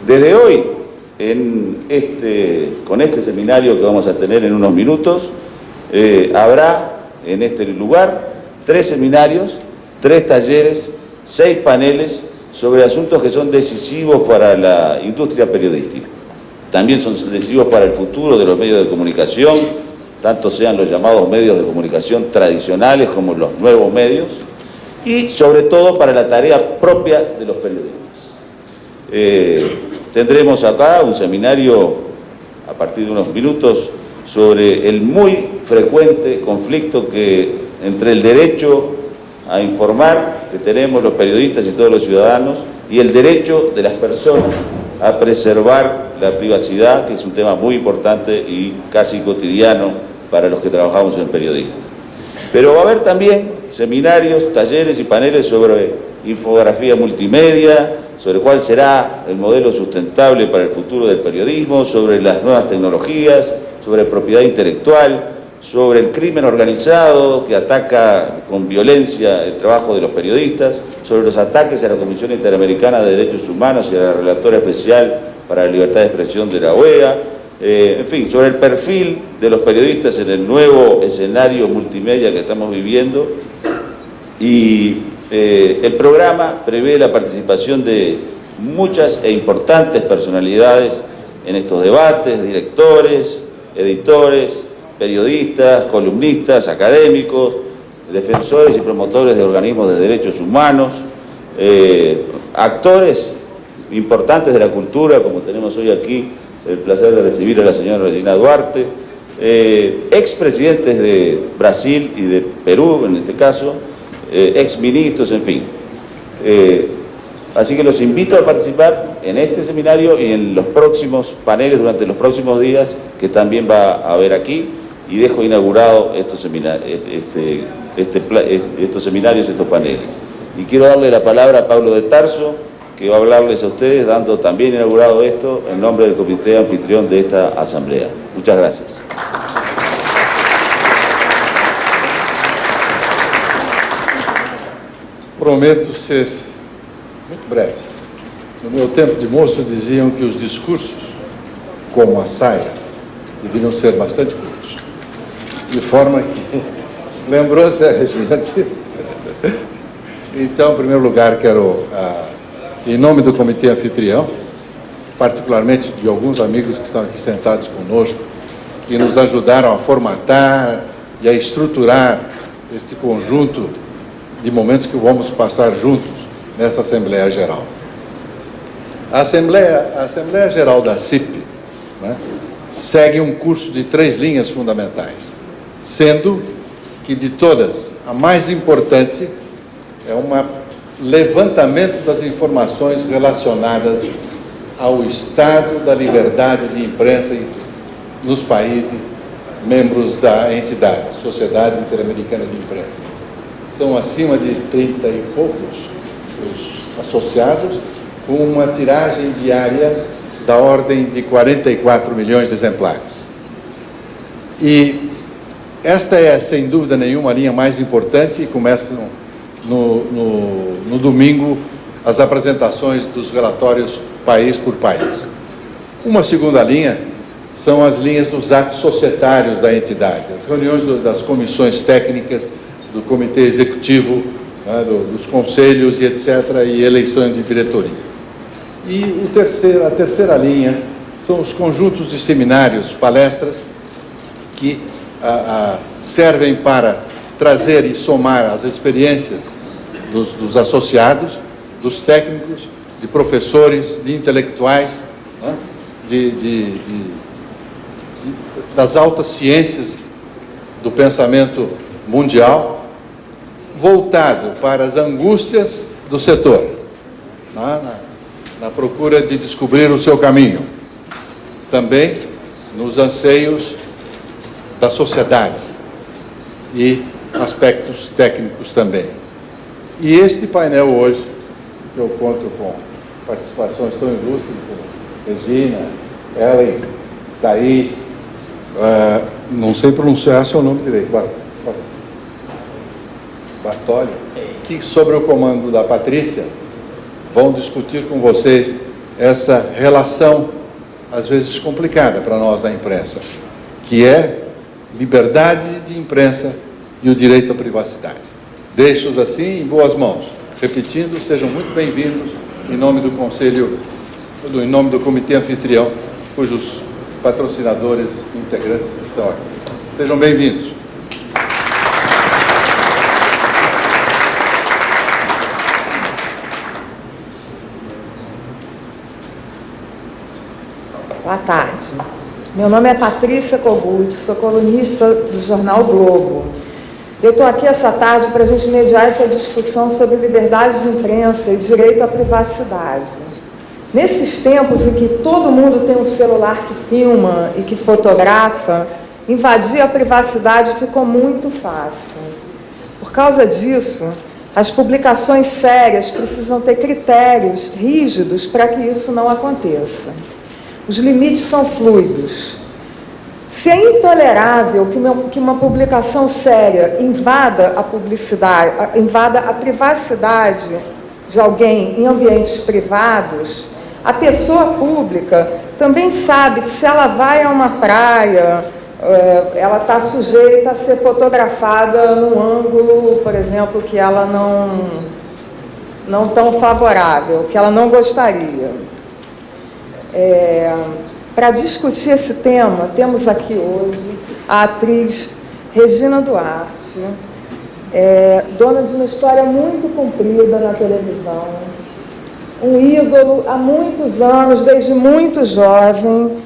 Desde hoy, con este seminario que vamos a tener en unos minutos, habrá en este lugar 3 seminarios, 3 talleres, 6 paneles sobre asuntos que son decisivos para la industria periodística. También son decisivos para el futuro de los medios de comunicación, tanto sean los llamados medios de comunicación tradicionales como los nuevos medios, y sobre todo para la tarea propia de los periodistas. Tendremos acá un seminario a partir de unos minutos sobre el muy frecuente conflicto entre el derecho a informar que tenemos los periodistas y todos los ciudadanos y el derecho de las personas a preservar la privacidad, que es un tema muy importante y casi cotidiano para los que trabajamos en el periodismo. Pero va a haber también seminarios, talleres y paneles sobre infografía multimedia, sobre cuál será el modelo sustentable para el futuro del periodismo, sobre las nuevas tecnologías, sobre propiedad intelectual, sobre el crimen organizado que ataca con violencia el trabajo de los periodistas, sobre los ataques a la Comisión Interamericana de Derechos Humanos y a la Relatora Especial para la Libertad de Expresión de la OEA, en fin, sobre el perfil de los periodistas en el nuevo escenario multimedia que estamos viviendo. Y el programa prevé la participación de muchas e importantes personalidades en estos debates, directores, editores, periodistas, columnistas, académicos, defensores y promotores de organismos de derechos humanos, actores importantes de la cultura, como tenemos hoy aquí el placer de recibir a la señora Regina Duarte, expresidentes de Brasil y de Perú, en este caso, exministros, en fin. Así que los invito a participar en este seminario y en los próximos paneles durante los próximos días que también va a haber aquí, y dejo inaugurado estos seminarios, estos paneles. Y quiero darle la palabra a Pablo de Tarso, que va a hablarles a ustedes, dando también inaugurado esto en nombre del comité anfitrión de esta asamblea. Muchas gracias. Prometo ser muito breve. No meu tempo de moço diziam que os discursos, como as saias, deveriam ser bastante curtos. De forma que lembrou-se a Regina disso. Então, em primeiro lugar, quero, em nome do comitê anfitrião, particularmente de alguns amigos que estão aqui sentados conosco, que nos ajudaram a formatar e a estruturar este conjunto de momentos que vamos passar juntos nessa Assembleia Geral. A Assembleia Geral da CIP, né, segue um curso de 3 linhas fundamentais, sendo que de todas, a mais importante é um levantamento das informações relacionadas ao estado da liberdade de imprensa nos países membros da entidade, Sociedade Interamericana de Imprensa. São acima de 30 e poucos os associados, com uma tiragem diária da ordem de 44 milhões de exemplares. E esta é, sem dúvida nenhuma, a linha mais importante, e começam no domingo as apresentações dos relatórios país por país. Uma segunda linha são as linhas dos atos societários da entidade, as reuniões das comissões técnicas, do comitê executivo, né, dos conselhos e etc., e eleições de diretoria. E a terceira linha são os conjuntos de seminários, palestras, que servem para trazer e somar as experiências dos associados, dos técnicos, de professores, de intelectuais, né, das altas ciências do pensamento mundial, voltado para as angústias do setor, na procura de descobrir o seu caminho, também nos anseios da sociedade e aspectos técnicos também. E este painel hoje, que eu conto com participações tão ilustres como Regina, Ellen, Thaís, não sei pronunciar seu nome direito, Bartoli, que, sob o comando da Patrícia, vão discutir com vocês essa relação, às vezes complicada para nós da imprensa, que é liberdade de imprensa e o direito à privacidade. Deixo-os assim em boas mãos. Repetindo, sejam muito bem-vindos em nome do Conselho, em nome do Comitê Anfitrião, cujos patrocinadores e integrantes estão aqui. Sejam bem-vindos. Boa tarde. Meu nome é Patrícia Kogut, sou colunista do jornal Globo. Eu estou aqui essa tarde para a gente mediar essa discussão sobre liberdade de imprensa e direito à privacidade. Nesses tempos em que todo mundo tem um celular que filma e que fotografa, invadir a privacidade ficou muito fácil. Por causa disso, as publicações sérias precisam ter critérios rígidos para que isso não aconteça. Os limites são fluidos. Se é intolerável que uma publicação séria invada a privacidade de alguém em ambientes privados, a pessoa pública também sabe que se ela vai a uma praia, ela está sujeita a ser fotografada num ângulo, por exemplo, que ela não tão favorável, que ela não gostaria. Para discutir esse tema, temos aqui hoje a atriz Regina Duarte, dona de uma história muito comprida na televisão, um ídolo há muitos anos, desde muito jovem,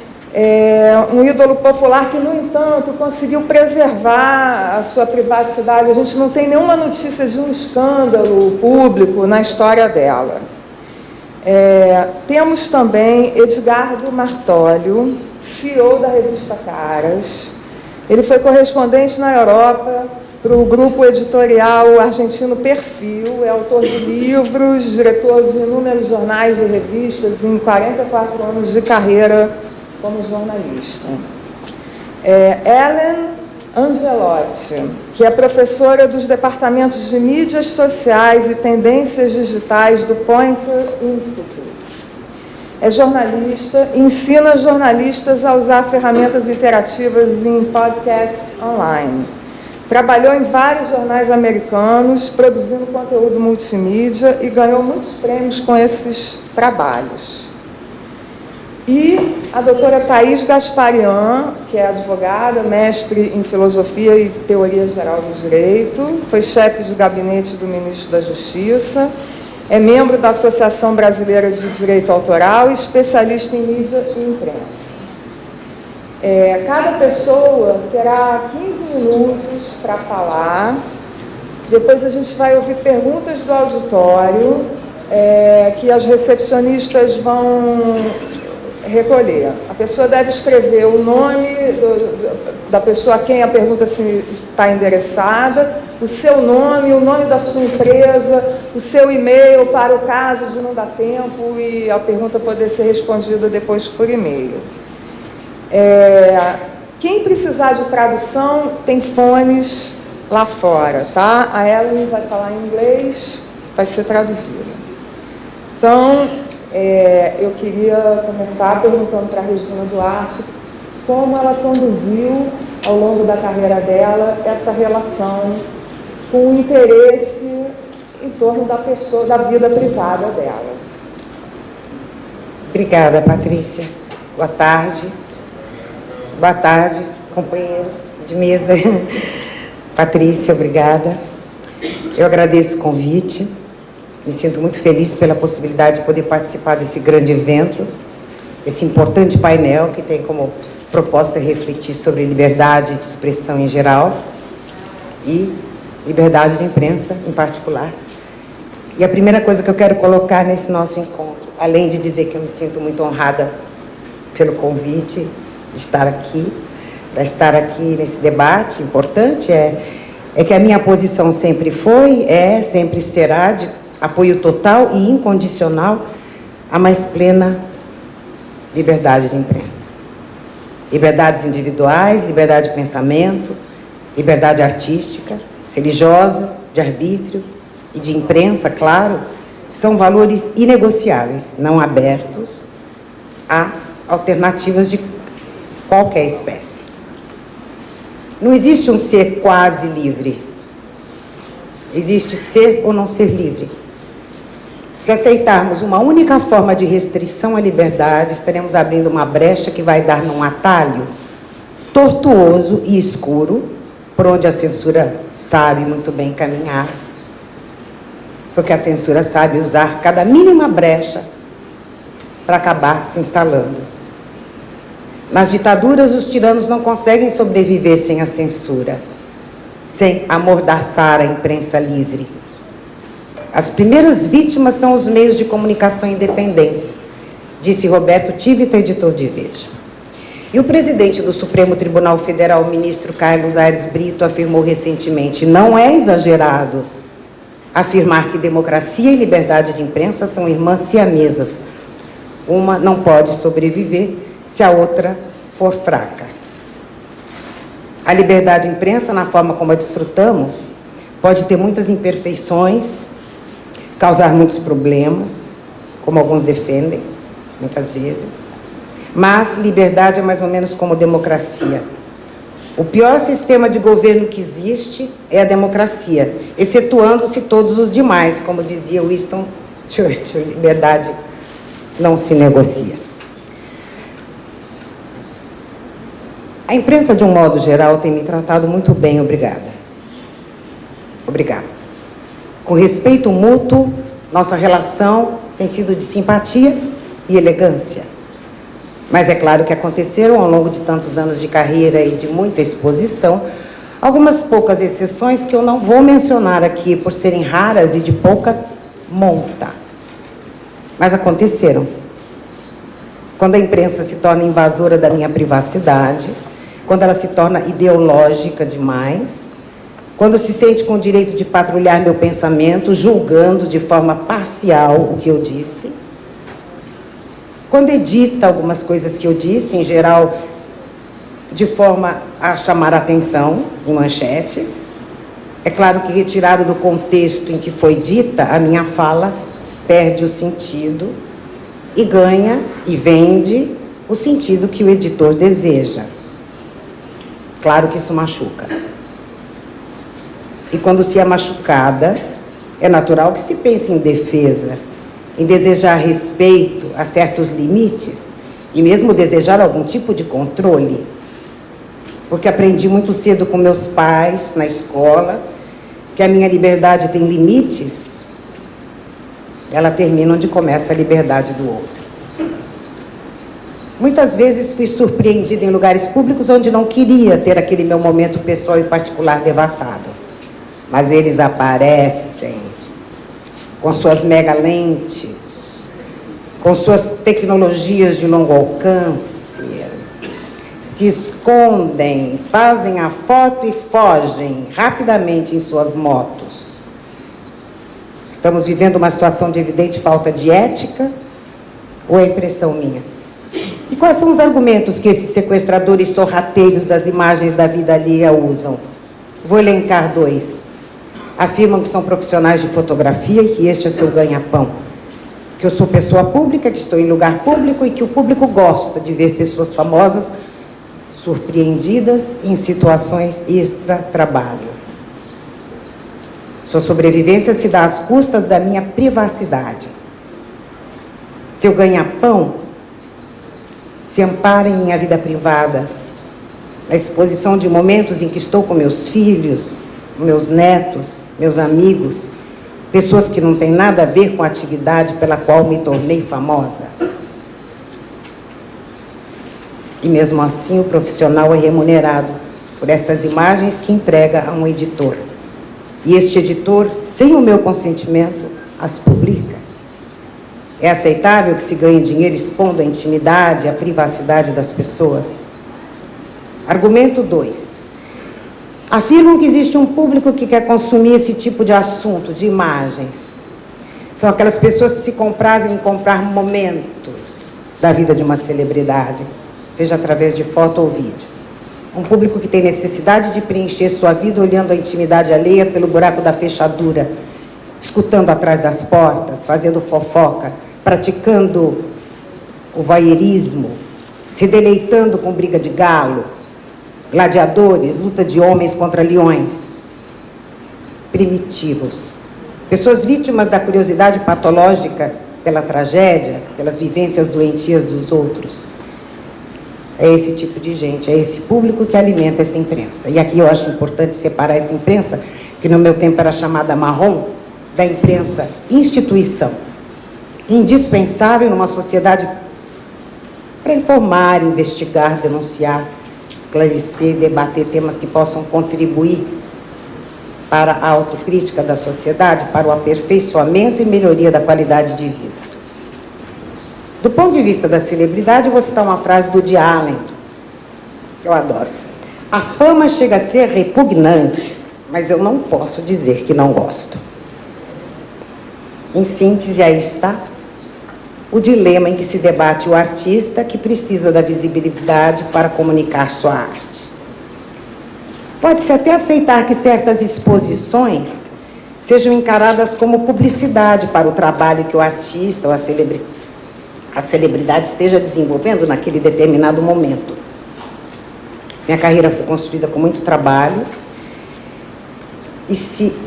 um ídolo popular que, no entanto, conseguiu preservar a sua privacidade. A gente não tem nenhuma notícia de um escândalo público na história dela. Temos também Edgardo Martólio, CEO da revista Caras. Ele foi correspondente na Europa para o grupo editorial argentino Perfil, é autor de livros, diretor de inúmeros jornais e revistas em 44 anos de carreira como jornalista. Ellen Angelotti, que é professora dos departamentos de mídias sociais e tendências digitais do Poynter Institute. É jornalista, ensina jornalistas a usar ferramentas interativas em podcasts online. Trabalhou em vários jornais americanos, produzindo conteúdo multimídia e ganhou muitos prêmios com esses trabalhos. E a doutora Thaís Gasparian, que é advogada, mestre em filosofia e teoria geral do direito, foi chefe de gabinete do ministro da Justiça, é membro da Associação Brasileira de Direito Autoral e especialista em mídia e imprensa. Cada pessoa terá 15 minutos para falar, depois a gente vai ouvir perguntas do auditório, que as recepcionistas vão recolher. A pessoa deve escrever o nome da pessoa a quem a pergunta está endereçada, o seu nome, o nome da sua empresa, o seu e-mail para o caso de não dar tempo e a pergunta poder ser respondida depois por e-mail. Quem precisar de tradução tem fones lá fora, tá? A Ellen vai falar em inglês, vai ser traduzida. Então, eu queria começar perguntando para a Regina Duarte como ela conduziu, ao longo da carreira dela, essa relação com o interesse em torno da pessoa, da vida privada dela. Obrigada, Patrícia. Boa tarde. Boa tarde, companheiros de mesa. Patrícia, obrigada. Eu agradeço o convite. Me sinto muito feliz pela possibilidade de poder participar desse grande evento, esse importante painel que tem como propósito refletir sobre liberdade de expressão em geral e liberdade de imprensa em particular. E a primeira coisa que eu quero colocar nesse nosso encontro, além de dizer que eu me sinto muito honrada pelo convite de estar aqui, para estar aqui nesse debate importante, é que a minha posição sempre foi, sempre será de apoio total e incondicional à mais plena liberdade de imprensa. Liberdades individuais, liberdade de pensamento, liberdade artística, religiosa, de arbítrio e de imprensa, claro, são valores inegociáveis, não abertos a alternativas de qualquer espécie. Não existe um ser quase livre. Existe ser ou não ser livre. Se aceitarmos uma única forma de restrição à liberdade, estaremos abrindo uma brecha que vai dar num atalho tortuoso e escuro, por onde a censura sabe muito bem caminhar, porque a censura sabe usar cada mínima brecha para acabar se instalando. Nas ditaduras, os tiranos não conseguem sobreviver sem a censura, sem amordaçar a imprensa livre. As primeiras vítimas são os meios de comunicação independentes, disse Roberto Tivita, editor de Veja. E o presidente do Supremo Tribunal Federal, o ministro Carlos Aires Brito, afirmou recentemente: não é exagerado afirmar que democracia e liberdade de imprensa são irmãs siamesas. Uma não pode sobreviver se a outra for fraca. A liberdade de imprensa, na forma como a desfrutamos, pode ter muitas imperfeições, causar muitos problemas, como alguns defendem, muitas vezes. Mas liberdade é mais ou menos como democracia. O pior sistema de governo que existe é a democracia, excetuando-se todos os demais, como dizia Winston Churchill, liberdade não se negocia. A imprensa, de um modo geral, tem me tratado muito bem, obrigada. Obrigada. Com respeito mútuo, nossa relação tem sido de simpatia e elegância. Mas é claro que aconteceram, ao longo de tantos anos de carreira e de muita exposição, algumas poucas exceções que eu não vou mencionar aqui por serem raras e de pouca monta. Mas aconteceram. Quando a imprensa se torna invasora da minha privacidade, quando ela se torna ideológica demais, quando se sente com o direito de patrulhar meu pensamento, julgando de forma parcial o que eu disse, quando edita algumas coisas que eu disse, em geral, de forma a chamar a atenção, em manchetes, é claro que, retirado do contexto em que foi dita, a minha fala perde o sentido e ganha e vende o sentido que o editor deseja. Claro que isso machuca. E quando se é machucada, é natural que se pense em defesa, em desejar respeito a certos limites e mesmo desejar algum tipo de controle. Porque aprendi muito cedo com meus pais, na escola, que a minha liberdade tem limites, ela termina onde começa a liberdade do outro. Muitas vezes fui surpreendida em lugares públicos onde não queria ter aquele meu momento pessoal e particular devassado. Mas eles aparecem com suas mega lentes, com suas tecnologias de longo alcance, se escondem, fazem a foto e fogem rapidamente em suas motos. Estamos vivendo uma situação de evidente falta de ética ou é impressão minha? E quais são os argumentos que esses sequestradores sorrateiros das imagens da vida alheia usam? Vou elencar 2. Afirmam que são profissionais de fotografia e que este é seu ganha-pão. Que eu sou pessoa pública, que estou em lugar público e que o público gosta de ver pessoas famosas surpreendidas em situações extra-trabalho. Sua sobrevivência se dá às custas da minha privacidade. Seu ganha-pão se ampara em minha vida privada, na exposição de momentos em que estou com meus filhos, meus netos, meus amigos, pessoas que não têm nada a ver com a atividade pela qual me tornei famosa. E mesmo assim o profissional é remunerado por estas imagens que entrega a um editor. E este editor, sem o meu consentimento, as publica. É aceitável que se ganhe dinheiro expondo a intimidade e a privacidade das pessoas? Argumento 2. Afirmam que existe um público que quer consumir esse tipo de assunto, de imagens. São aquelas pessoas que se comprazem em comprar momentos da vida de uma celebridade, seja através de foto ou vídeo. Um público que tem necessidade de preencher sua vida olhando a intimidade alheia pelo buraco da fechadura, escutando atrás das portas, fazendo fofoca, praticando o voyeurismo, se deleitando com briga de galo, gladiadores, luta de homens contra leões. Primitivos. Pessoas vítimas da curiosidade patológica pela tragédia, pelas vivências doentias dos outros. É esse tipo de gente, é esse público que alimenta essa imprensa. E aqui eu acho importante separar essa imprensa, que no meu tempo era chamada marrom, da imprensa instituição. Indispensável numa sociedade para informar, investigar, denunciar, esclarecer, debater temas que possam contribuir para a autocrítica da sociedade, para o aperfeiçoamento e melhoria da qualidade de vida. Do ponto de vista da celebridade, eu vou citar uma frase do Woody Allen, que eu adoro. A fama chega a ser repugnante, mas eu não posso dizer que não gosto. Em síntese, aí está o dilema em que se debate o artista que precisa da visibilidade para comunicar sua arte. Pode-se até aceitar que certas exposições sejam encaradas como publicidade para o trabalho que o artista ou a celebridade esteja desenvolvendo naquele determinado momento. Minha carreira foi construída com muito trabalho.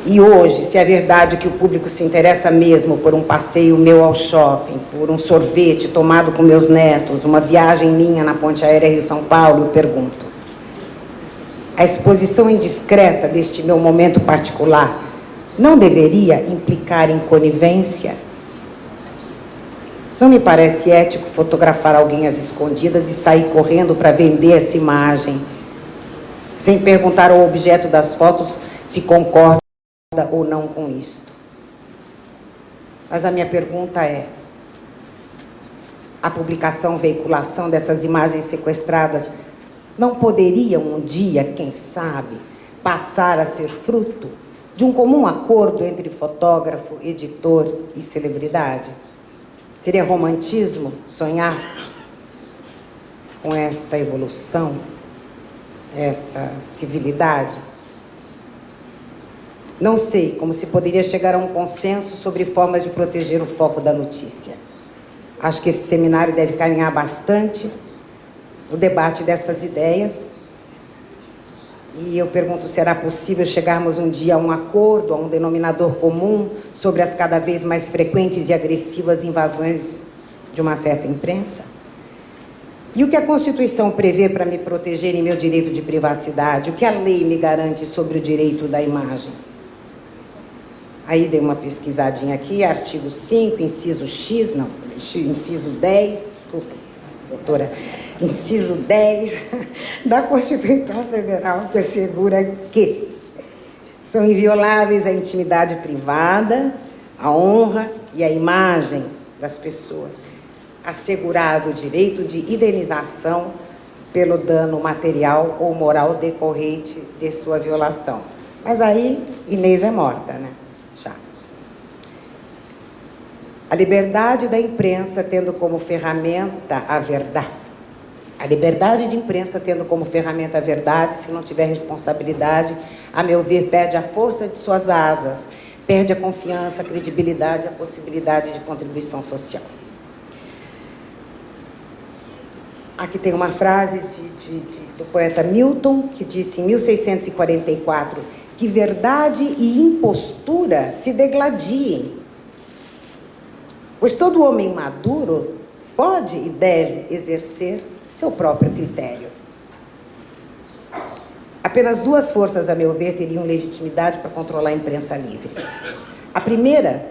E hoje, se é verdade que o público se interessa mesmo por um passeio meu ao shopping, por um sorvete tomado com meus netos, uma viagem minha na ponte aérea Rio-São Paulo, eu pergunto: a exposição indiscreta deste meu momento particular não deveria implicar em conivência? Não me parece ético fotografar alguém às escondidas e sair correndo para vender essa imagem, sem perguntar ao objeto das fotos se concorda ou não com isto. Mas a minha pergunta é: a publicação, veiculação dessas imagens sequestradas não poderiam um dia, quem sabe, passar a ser fruto de um comum acordo entre fotógrafo, editor e celebridade? Seria romantismo sonhar com esta evolução, esta civilidade? Não sei como se poderia chegar a um consenso sobre formas de proteger o foco da notícia. Acho que esse seminário deve caminhar bastante o debate destas ideias. E eu pergunto, será possível chegarmos um dia a um acordo, a um denominador comum sobre as cada vez mais frequentes e agressivas invasões de uma certa imprensa? E o que a Constituição prevê para me proteger em meu direito de privacidade? O que a lei me garante sobre o direito da imagem? Aí dei uma pesquisadinha aqui, artigo 5, inciso X, não, inciso 10, desculpa, doutora, inciso 10 da Constituição Federal, que assegura que são invioláveis a intimidade privada, a honra e a imagem das pessoas, assegurado o direito de indenização pelo dano material ou moral decorrente de sua violação. Mas aí Inês é morta, né? Já. A liberdade da imprensa tendo como ferramenta a verdade. A liberdade de imprensa tendo como ferramenta a verdade, se não tiver responsabilidade, a meu ver, perde a força de suas asas, perde a confiança, a credibilidade, a possibilidade de contribuição social. Aqui tem uma frase do poeta Milton, que disse em 1644, que verdade e impostura se degladiem, pois todo homem maduro pode e deve exercer seu próprio critério. Apenas duas forças, a meu ver, teriam legitimidade para controlar a imprensa livre. A primeira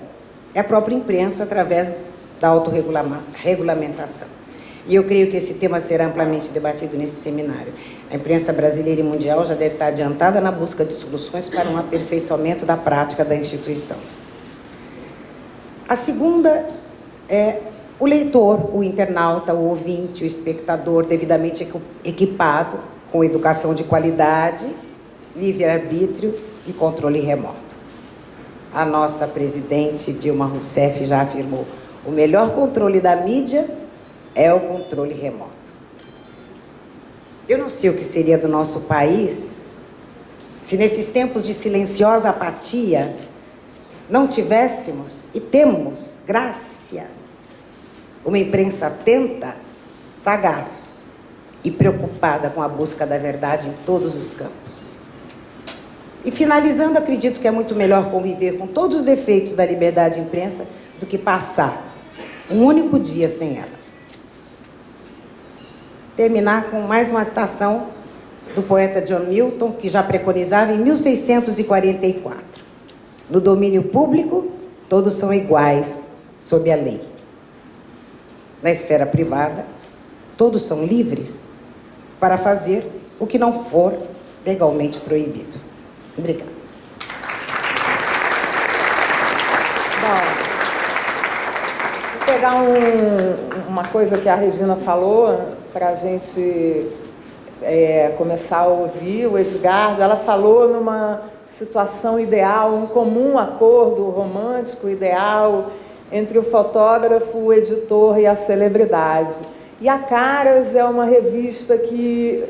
é a própria imprensa, através da autorregulamentação. E eu creio que esse tema será amplamente debatido nesse seminário. A imprensa brasileira e mundial já deve estar adiantada na busca de soluções para um aperfeiçoamento da prática da instituição. A segunda é o leitor, o internauta, o ouvinte, o espectador devidamente equipado com educação de qualidade, livre-arbítrio e controle remoto. A nossa presidente Dilma Rousseff já afirmou: o melhor controle da mídia é o controle remoto. Eu não sei o que seria do nosso país se, nesses tempos de silenciosa apatia, não tivéssemos, e temos, graças, uma imprensa atenta, sagaz e preocupada com a busca da verdade em todos os campos. E finalizando, acredito que é muito melhor conviver com todos os defeitos da liberdade de imprensa do que passar um único dia sem ela. Terminar com mais uma citação do poeta John Milton, que já preconizava em 1644. No domínio público, todos são iguais sob a lei. Na esfera privada, todos são livres para fazer o que não for legalmente proibido. Obrigada. Bom, vou pegar uma coisa que a Regina falou para a gente começar a ouvir o Edgardo. Ela falou numa situação ideal, um comum acordo romântico ideal entre o fotógrafo, o editor e a celebridade. E a Caras é uma revista que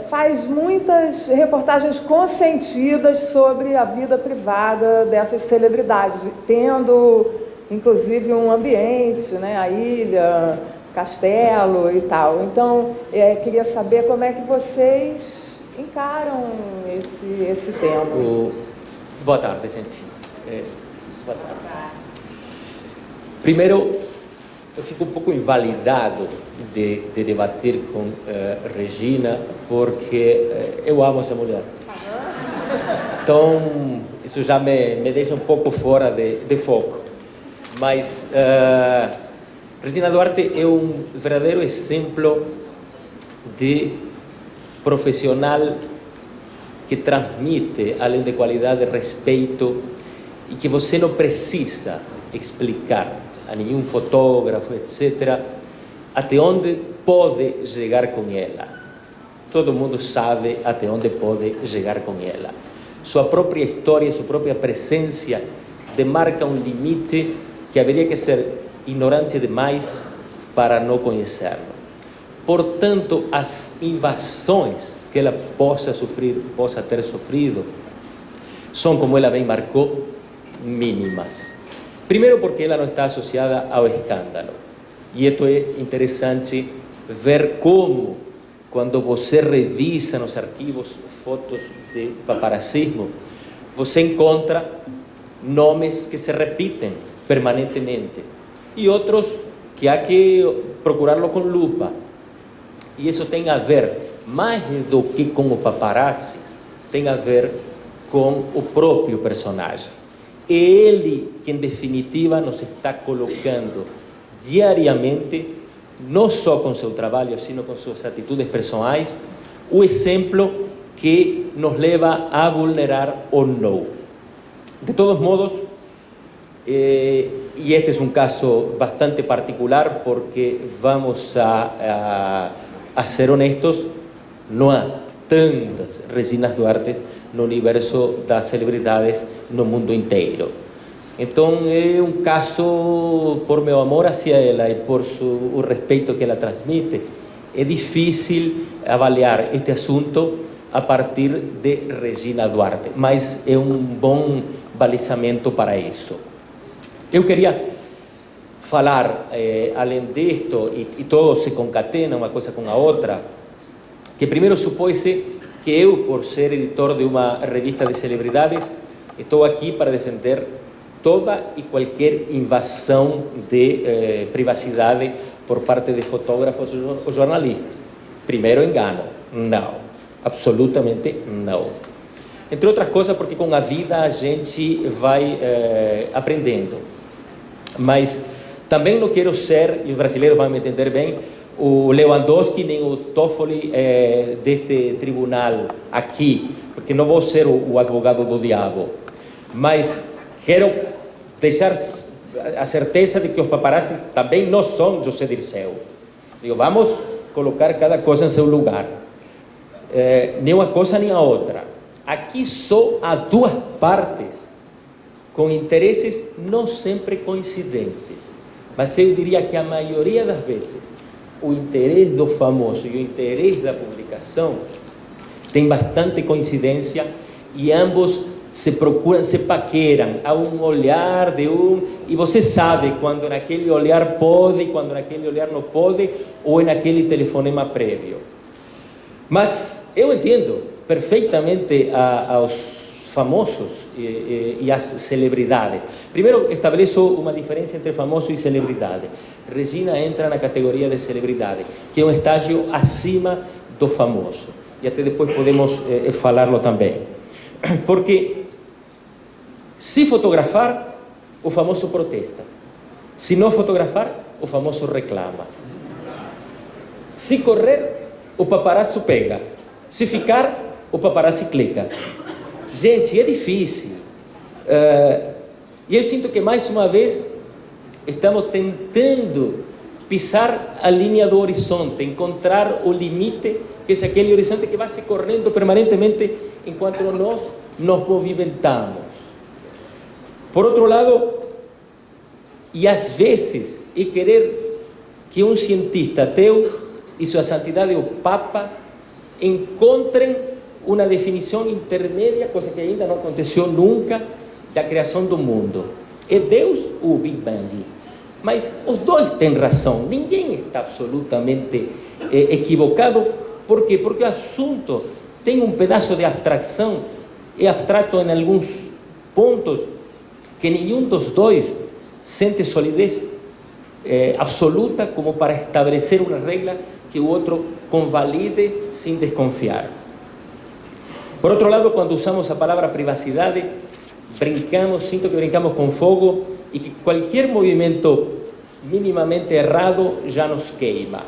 faz muitas reportagens consentidas sobre a vida privada dessas celebridades, tendo, inclusive, um ambiente, né, a ilha, castelo e tal. Então, queria saber como é que vocês encaram esse tema. Boa tarde, gente. Boa tarde. Primeiro, eu fico um pouco invalidado de debater com Regina, porque eu amo essa mulher. Então, isso já me deixa um pouco fora de foco. Mas Regina Duarte é um verdadeiro exemplo de profissional que transmite, além de qualidade, respeito, e que você não precisa explicar a nenhum fotógrafo, etc., até onde pode chegar com ela. Todo mundo sabe até onde pode chegar com ela. Sua própria história, sua própria presença demarca um limite que haveria que ser ignorante demais para não conhecê-lo. Portanto, as invasões que ela possa ter sofrido, são, como ela bem marcou, mínimas. Primeiro porque ela não está associada ao escândalo. E isto é interessante ver como, quando você revisa nos arquivos fotos de paparazzismo, você encontra nomes que se repetem permanentemente e outros que há que procurá-lo com lupa. E isso tem a ver, mais do que com o paparazzi, tem a ver com o próprio personagem. É ele que, em definitiva, nos está colocando diariamente, não só com seu trabalho, sino com suas atitudes pessoais, o exemplo que nos leva a vulnerar ou não. De todos modos, e este é um caso bastante particular, porque vamos a ser honestos, não há tantas Reginas Duartes no universo das celebridades no mundo inteiro. Então é um caso, por meu amor hacia ela e por o respeito que ela transmite, é difícil avaliar este assunto a partir de Regina Duarte, mas é um bom balizamento para isso. Eu queria falar, além disto, e todo se concatena uma coisa com a outra, que primeiro supõe-se que eu, por ser editor de uma revista de celebridades, estou aqui para defender toda e qualquer invasão de privacidade por parte de fotógrafos ou jornalistas. Primeiro engano, não, absolutamente não. Entre outras coisas porque com a vida a gente vai aprendendo. Mas também não quero ser, e os brasileiros vão me entender bem, o Lewandowski nem o Toffoli deste tribunal aqui, porque não vou ser o advogado do diabo, mas quero deixar a certeza de que os paparazzis também não são José Dirceu. Digo, vamos colocar cada coisa em seu lugar, nem uma coisa nem a outra. Aqui só há duas partes com interesses não sempre coincidentes, mas eu diria que a maioria das vezes o interesse do famoso e o interesse da publicação tem bastante coincidência e ambos se procuram, se paqueram a um olhar de e você sabe quando naquele olhar pode, quando naquele olhar não pode, ou naquele telefonema prévio. Mas eu entendo perfeitamente aos famosos e às celebridades. Primeiro, estabeleço uma diferença entre famoso e celebridade. Regina entra na categoria de celebridade, que é um estágio acima do famoso. E até depois podemos falá-lo também. Porque se fotografar, o famoso protesta. Se não fotografar, o famoso reclama. Se correr, o paparazzo pega. Se ficar, o paparazzi clica. Gente, é difícil. E eu sinto que mais uma vez estamos tentando pisar a linha do horizonte, encontrar o limite, que é aquele horizonte que vai se correndo permanentemente enquanto nós nos movimentamos. Por outro lado, e às vezes é querer que um cientista ateu e sua santidade o Papa encontrem uma definição intermédia, coisa que ainda não aconteceu nunca, da criação do mundo. É Deus ou o Big Bang? Mas os dois têm razão, ninguém está absolutamente equivocado. Por quê? Porque o assunto tem um pedaço de abstração, é abstrato em alguns pontos que nenhum dos dois sente solidez absoluta como para estabelecer uma regra que o outro convalide sem desconfiar. Por outro lado, quando usamos a palavra privacidade, brincamos, sinto que brincamos com fogo e que qualquer movimento minimamente errado já nos queima.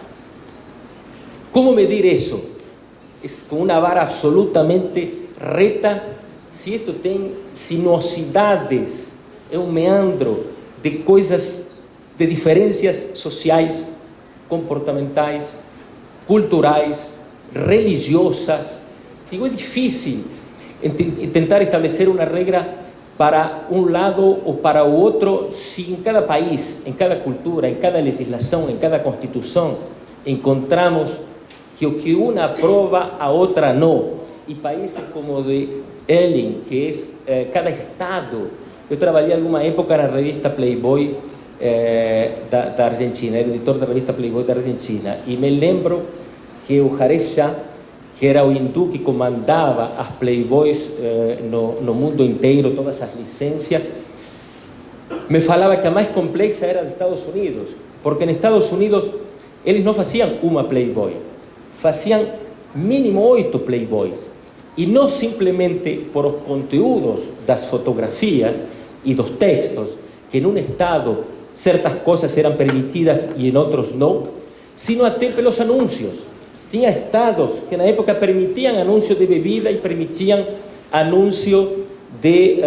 Como medir isso? Com uma vara absolutamente reta, se isto tem sinuosidades, é um meandro de coisas, de diferenças sociais, comportamentais, culturais, religiosas. Digo, é difícil tentar estabelecer uma regra para um lado ou para o outro, se em cada país, em cada cultura, em cada legislação, em cada constituição, encontramos que o que uma aprova, a outra não. E países como o de Ellen, que é cada estado. Eu trabalhei alguma época na revista Playboy da Argentina, era editor da revista Playboy da Argentina, e me lembro que o Jaresh Shah, que era o hindu que comandava as Playboys no mundo inteiro, todas as licenças, me falava que a mais complexa era dos Estados Unidos, porque nos Estados Unidos eles não faziam uma Playboy, faziam mínimo 8 Playboys, e não simplesmente por os conteúdos das fotografias e dos textos, que em um estado certas coisas eram permitidas e em outros não, sino até pelos anúncios. Tinha estados que na época permitiam anúncio de bebida e permitiam anúncio de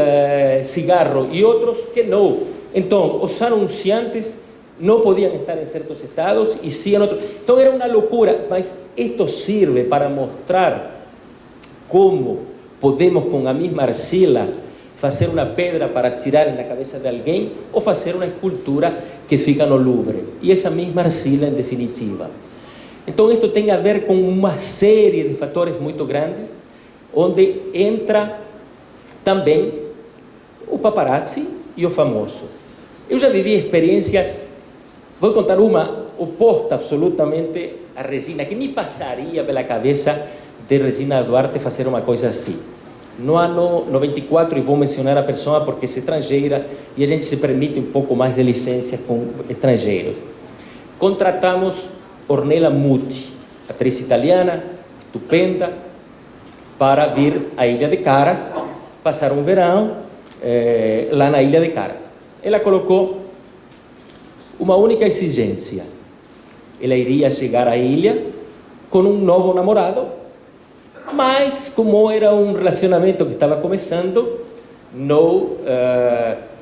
cigarro, e outros que não. Então, os anunciantes não podiam estar em certos estados e sim em outros. Então era uma loucura, mas isto serve para mostrar como podemos, com a mesma arcila, fazer uma pedra para tirar na cabeça de alguém ou fazer uma escultura que fica no Louvre. E essa mesma arcila, em definitiva. Então, isto tem a ver com uma série de fatores muito grandes, onde entra também o paparazzi e o famoso. Eu já vivi experiências, vou contar uma oposta absolutamente a Regina, que me passaria pela cabeça de Regina Duarte fazer uma coisa assim. No ano 94, e vou mencionar a pessoa porque é estrangeira e a gente se permite um pouco mais de licença com estrangeiros. Contratamos Ornella Muti, atriz italiana, estupenda, para vir à Ilha de Caras, passar um verão lá na Ilha de Caras. Ela colocou uma única exigência: ela iria chegar à ilha com um novo namorado, mas como era um relacionamento que estava começando, não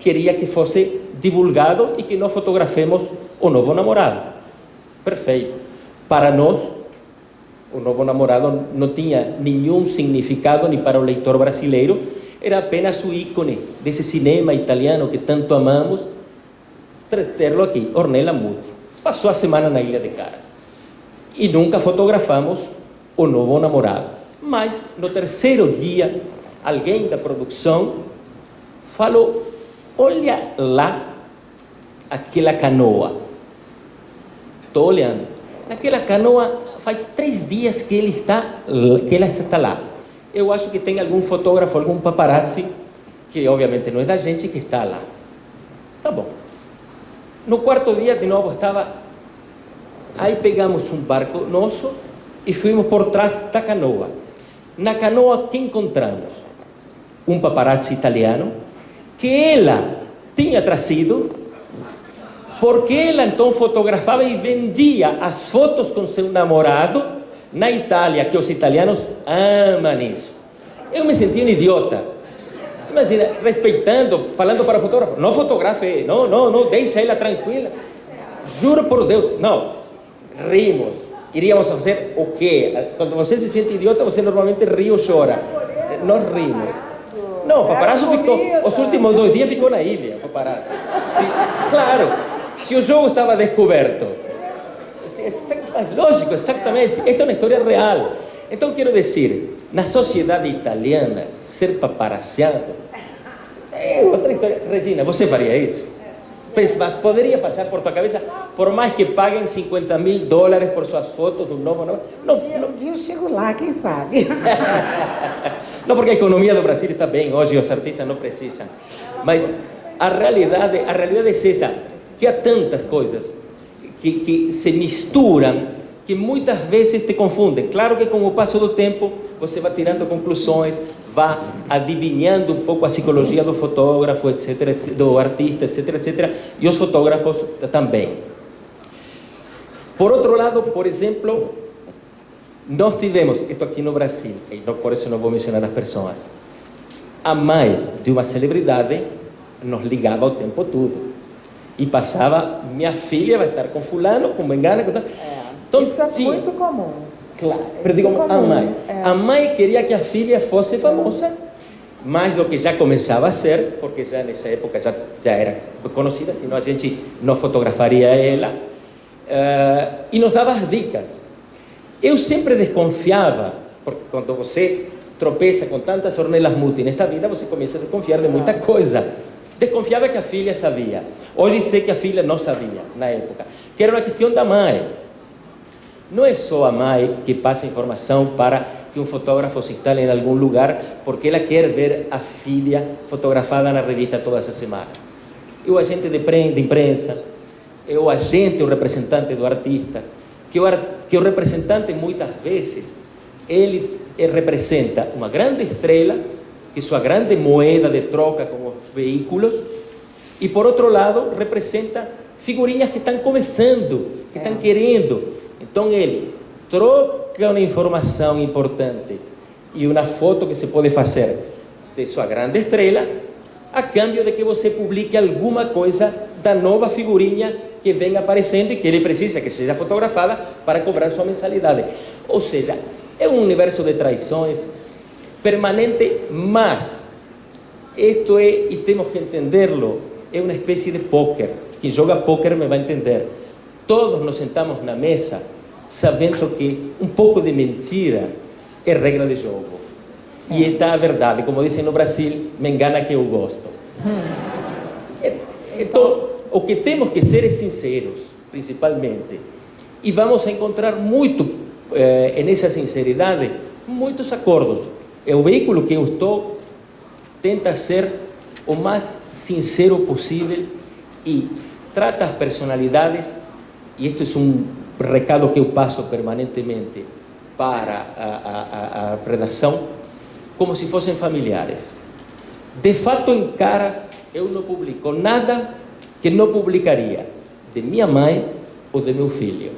queria que fosse divulgado e que não fotografemos o novo namorado. Perfeito. Para nós, o novo namorado não tinha nenhum significado nem para o leitor brasileiro, era apenas o ícone desse cinema italiano que tanto amamos, tê-lo aqui, Ornella Muti. Passou a semana na Ilha de Caras e nunca fotografamos o novo namorado. Mas no terceiro dia alguém da produção falou: olha lá aquela canoa. Estou olhando. Naquela canoa faz 3 dias que ela está lá. Eu acho que tem algum fotógrafo, algum paparazzi, que obviamente não é da gente, que está lá. Tá bom. No 4º dia, de novo, estava... Aí pegamos um barco nosso e fomos por trás da canoa. Na canoa, que encontramos? Um paparazzi italiano, que ela tinha trazido, porque ela então fotografava e vendia as fotos com seu namorado na Itália, que os italianos amam isso. Eu me senti um idiota. Imagina, respeitando, falando para o fotógrafo: não fotografe, não, deixa ela tranquila. Juro por Deus, não. Rimos. Iríamos fazer o quê? Quando você se sente idiota, você normalmente ri ou chora. Nós rimos. Não, o paparazzo ficou, os últimos 2 dias ficou na ilha, o paparazzo. Claro, se o jogo estava descoberto. Lógico, exatamente. Esta é uma história real. Então, quero dizer, na sociedade italiana, ser paparazziado é outra história. Regina, você faria isso? Poderia passar por tua cabeça, por mais que paguem $50.000 por suas fotos do novo namorado? Um dia eu chego lá, quem sabe? Não, porque a economia do Brasil está bem hoje, os artistas não precisam. Mas a realidade é essa, que há tantas coisas que se misturam, que muitas vezes te confundem. Claro que com o passo do tempo, você vai tirando conclusões, vai adivinhando um pouco a psicologia do fotógrafo, etc., do artista, etc., e os fotógrafos também. Por outro lado, por exemplo, nós tivemos, isto aqui no Brasil, e por isso não vou mencionar as pessoas, a mãe de uma celebridade nos ligava o tempo todo e passava: minha filha vai estar com fulano, com bengala, com... Então, isso é sim, muito comum. Claro, pero digo, a mãe. A mãe queria que a filha fosse famosa, mais do que já começava a ser, porque já nessa época já era conhecida, senão a gente não fotografaria ela, e nos dava as dicas. Eu sempre desconfiava, porque quando você tropeça com tantas ornelas multi nesta vida, você começa a desconfiar de muita coisa. Desconfiava que a filha sabia. Hoje sei que a filha não sabia, na época, que era uma questão da mãe. Não é só a mãe que passa informação para que um fotógrafo se instale em algum lugar porque ela quer ver a filha fotografada na revista toda essa semana. É o agente de imprensa, é o agente, o representante do artista, que o representante muitas vezes, ele representa uma grande estrela, que sua grande moeda de troca com os veículos, e por outro lado representa figurinhas que estão começando, que estão querendo. Então ele troca uma informação importante e uma foto que se pode fazer de sua grande estrela, a cambio de que você publique alguma coisa da nova figurinha que vem aparecendo e que ele precisa que seja fotografada para cobrar sua mensalidade. Ou seja, é um universo de traições permanente, mas isto é, e temos que entenderlo, é uma espécie de póquer. Quem joga póquer me vai entender. Todos nos sentamos na mesa sabendo que um pouco de mentira é regra de jogo. E está a verdade, como dizem no Brasil, me engana que eu gosto. Então, o que temos que ser é sinceros, principalmente. E vamos encontrar muito, nessa sinceridade, muitos acordos. O veículo que eu estou tenta ser o mais sincero possível e trata as personalidades, e isto é um recado que eu passo permanentemente para a redação, como se fossem familiares. De fato, em caras, eu não publico nada que não publicaria de minha mãe ou de meu filho.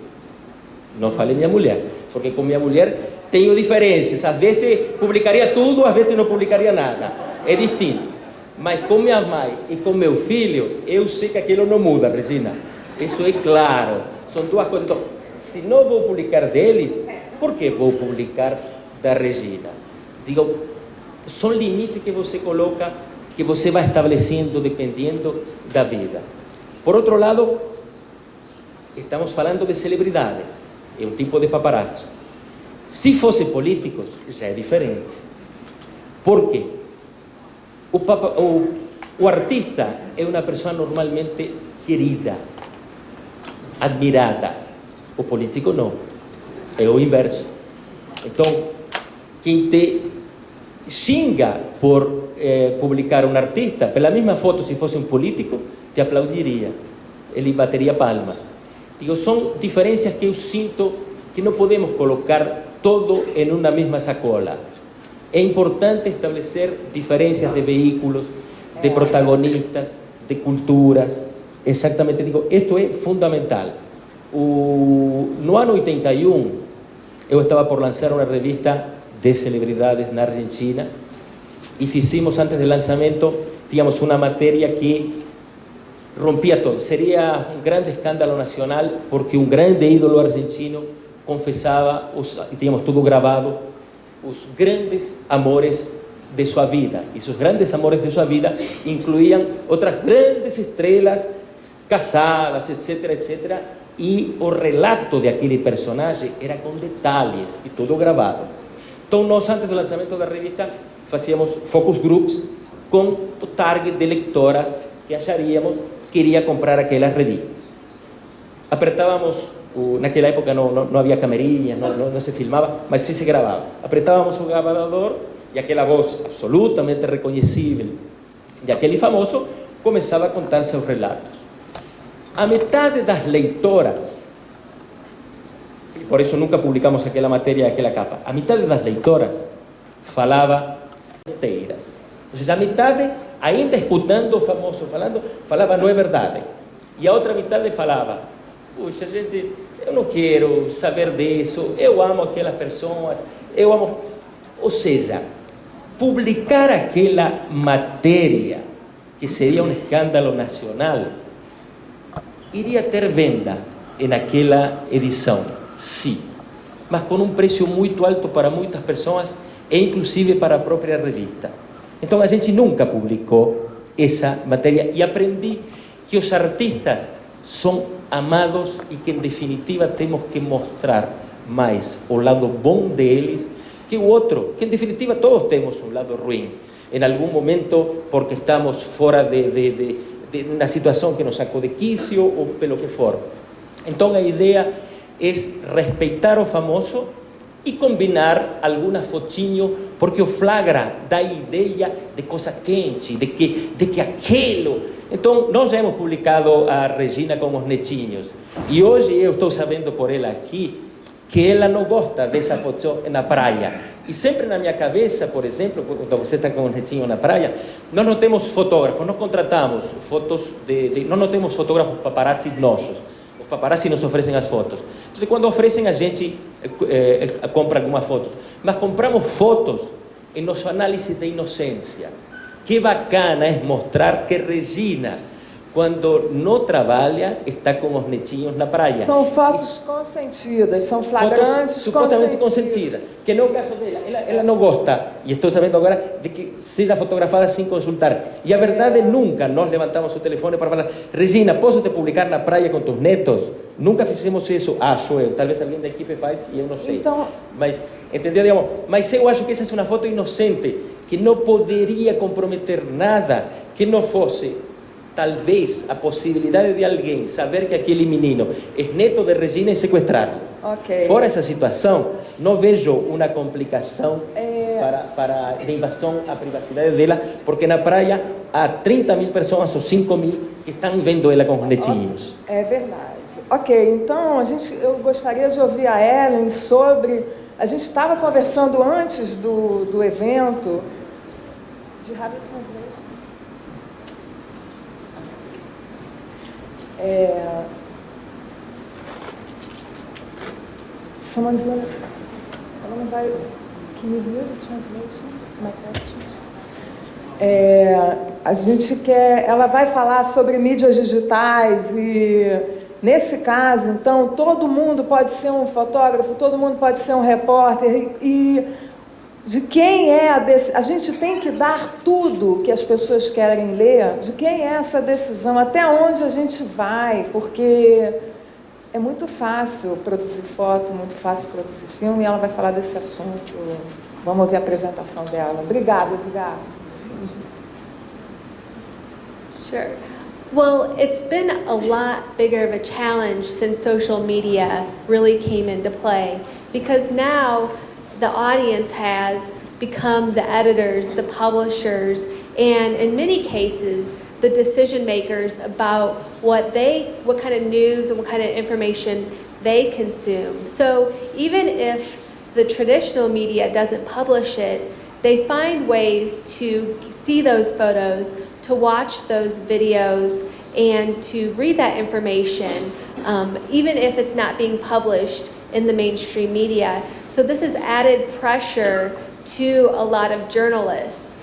Não falei minha mulher, porque com minha mulher tenho diferenças. Às vezes publicaria tudo, às vezes não publicaria nada. É distinto. Mas com minha mãe e com meu filho, eu sei que aquilo não muda, Regina. Isso é claro. São duas coisas. Então, se não vou publicar deles, por que vou publicar da Regina? Digo, são limites que você coloca, que você vai estabelecendo dependendo da vida. Por outro lado, estamos falando de celebridades. É um tipo de paparazzo. Se fossem políticos, já é diferente. Por quê? O artista é uma pessoa normalmente querida, admirada. O político não. É o inverso. Então, quem te xinga por publicar um artista, pela mesma foto, se fosse um político, te aplaudiria. Ele bateria palmas. Digo, são diferenças que eu sinto que não podemos colocar todo em uma mesma sacola. É importante estabelecer diferenças de veículos, de protagonistas, de culturas. Exatamente, digo, isto é fundamental. No ano 81, eu estava por lançar uma revista de celebridades na Argentina e fizemos, antes do lançamento, tínhamos uma matéria que rompia todo. Seria um grande escândalo nacional, porque um grande ídolo argentino confessava, e tínhamos tudo gravado, os grandes amores de sua vida. E os grandes amores de sua vida incluíam outras grandes estrelas, casadas, etc, etc. E o relato de aquele personagem era com detalhes e tudo gravado. Então, nós, antes do lançamento da revista, fazíamos focus groups com o target de leitoras que acharíamos que iria comprar aquelas revistas. Apertávamos, naquela época não havia camerinhas, não se filmava, mas sim se gravava. Apertávamos o gravador e aquela voz absolutamente reconhecível de aquele famoso começava a contar seus relatos. A metade das leitoras, e por isso nunca publicamos aquela matéria, aquela capa, a metade das leitoras falava besteiras. Ou seja, a metade, ainda escutando o famoso falando, falava não é verdade. E a outra metade falava, puxa, gente, eu não quero saber disso, eu amo aquelas pessoas, eu amo... Ou seja, publicar aquela matéria, que seria um escândalo nacional, iria ter venda naquela edição, sim, mas com um preço muito alto para muitas pessoas e inclusive para a própria revista. Então a gente nunca publicou essa matéria e aprendi que os artistas são amados e que em definitiva temos que mostrar mais o lado bom deles que o outro, que em definitiva todos temos um lado ruim, em algum momento porque estamos fora de uma situação que nos sacou de quicio ou pelo que for. Então a ideia é respeitar o famoso e combinar algumas fotinhos, porque o flagra dá a ideia de coisa quente, de que aquilo... Então, nós já hemos publicado a Regina com os netinhos, e hoje eu estou sabendo por ela aqui que ela não gosta dessa foto na praia. E sempre na minha cabeça, por exemplo, quando você está com os netinhos na praia, nós não temos fotógrafos, nós contratamos fotos nós não temos fotógrafos paparazzi nossos. Os paparazzi nos oferecem as fotos. Então, quando oferecem, a gente compra algumas fotos. Mas compramos fotos em nossa análise de inocência. Que bacana é mostrar que Regina, quando não trabalha, está com os netinhos na praia. São fotos consentidas, são flagrantes, supostamente consentidas. Que no caso dela, ela não gosta, e estou sabendo agora, de que seja fotografada sem consultar. E a verdade, nunca nós levantamos o telefone para falar, Regina, posso te publicar na praia com tus netos? Nunca fizemos isso, acho eu. Talvez alguém da equipe faz e eu não sei. Então... Mas, entendeu? Digamos, mas eu acho que essa é uma foto inocente, que não poderia comprometer nada, que não fosse... talvez a possibilidade de alguém saber que aquele menino é neto de Regina e sequestrá-lo. Okay. Fora essa situação, não vejo uma complicação para a invasão à privacidade dela, porque na praia há 30 mil pessoas ou 5 mil que estão vendo ela com os netinhos. É verdade. Ok, então eu gostaria de ouvir a Ellen sobre... A gente estava conversando antes do evento de Rádio Translation. Someone's gonna invite, can you hear the translation? My question? A gente quer, ela vai falar sobre mídias digitais e nesse caso, então, todo mundo pode ser um fotógrafo, todo mundo pode ser um repórter e de quem é a gente tem que dar tudo que as pessoas querem ler, de quem é essa decisão, até onde a gente vai, porque é muito fácil produzir foto, muito fácil produzir filme, e ela vai falar desse assunto. Vamos ouvir a apresentação dela. Obrigada, Edgar. Sure. Well, it's been a lot bigger of a challenge since social media really came into play, because now the audience has become the editors, the publishers, and in many cases, the decision makers about what kind of news and what kind of information they consume. So even if the traditional media doesn't publish it, they find ways to see those photos, to watch those videos, and to read that information, even if it's not being published in the mainstream media. So this has added pressure to a lot of journalists.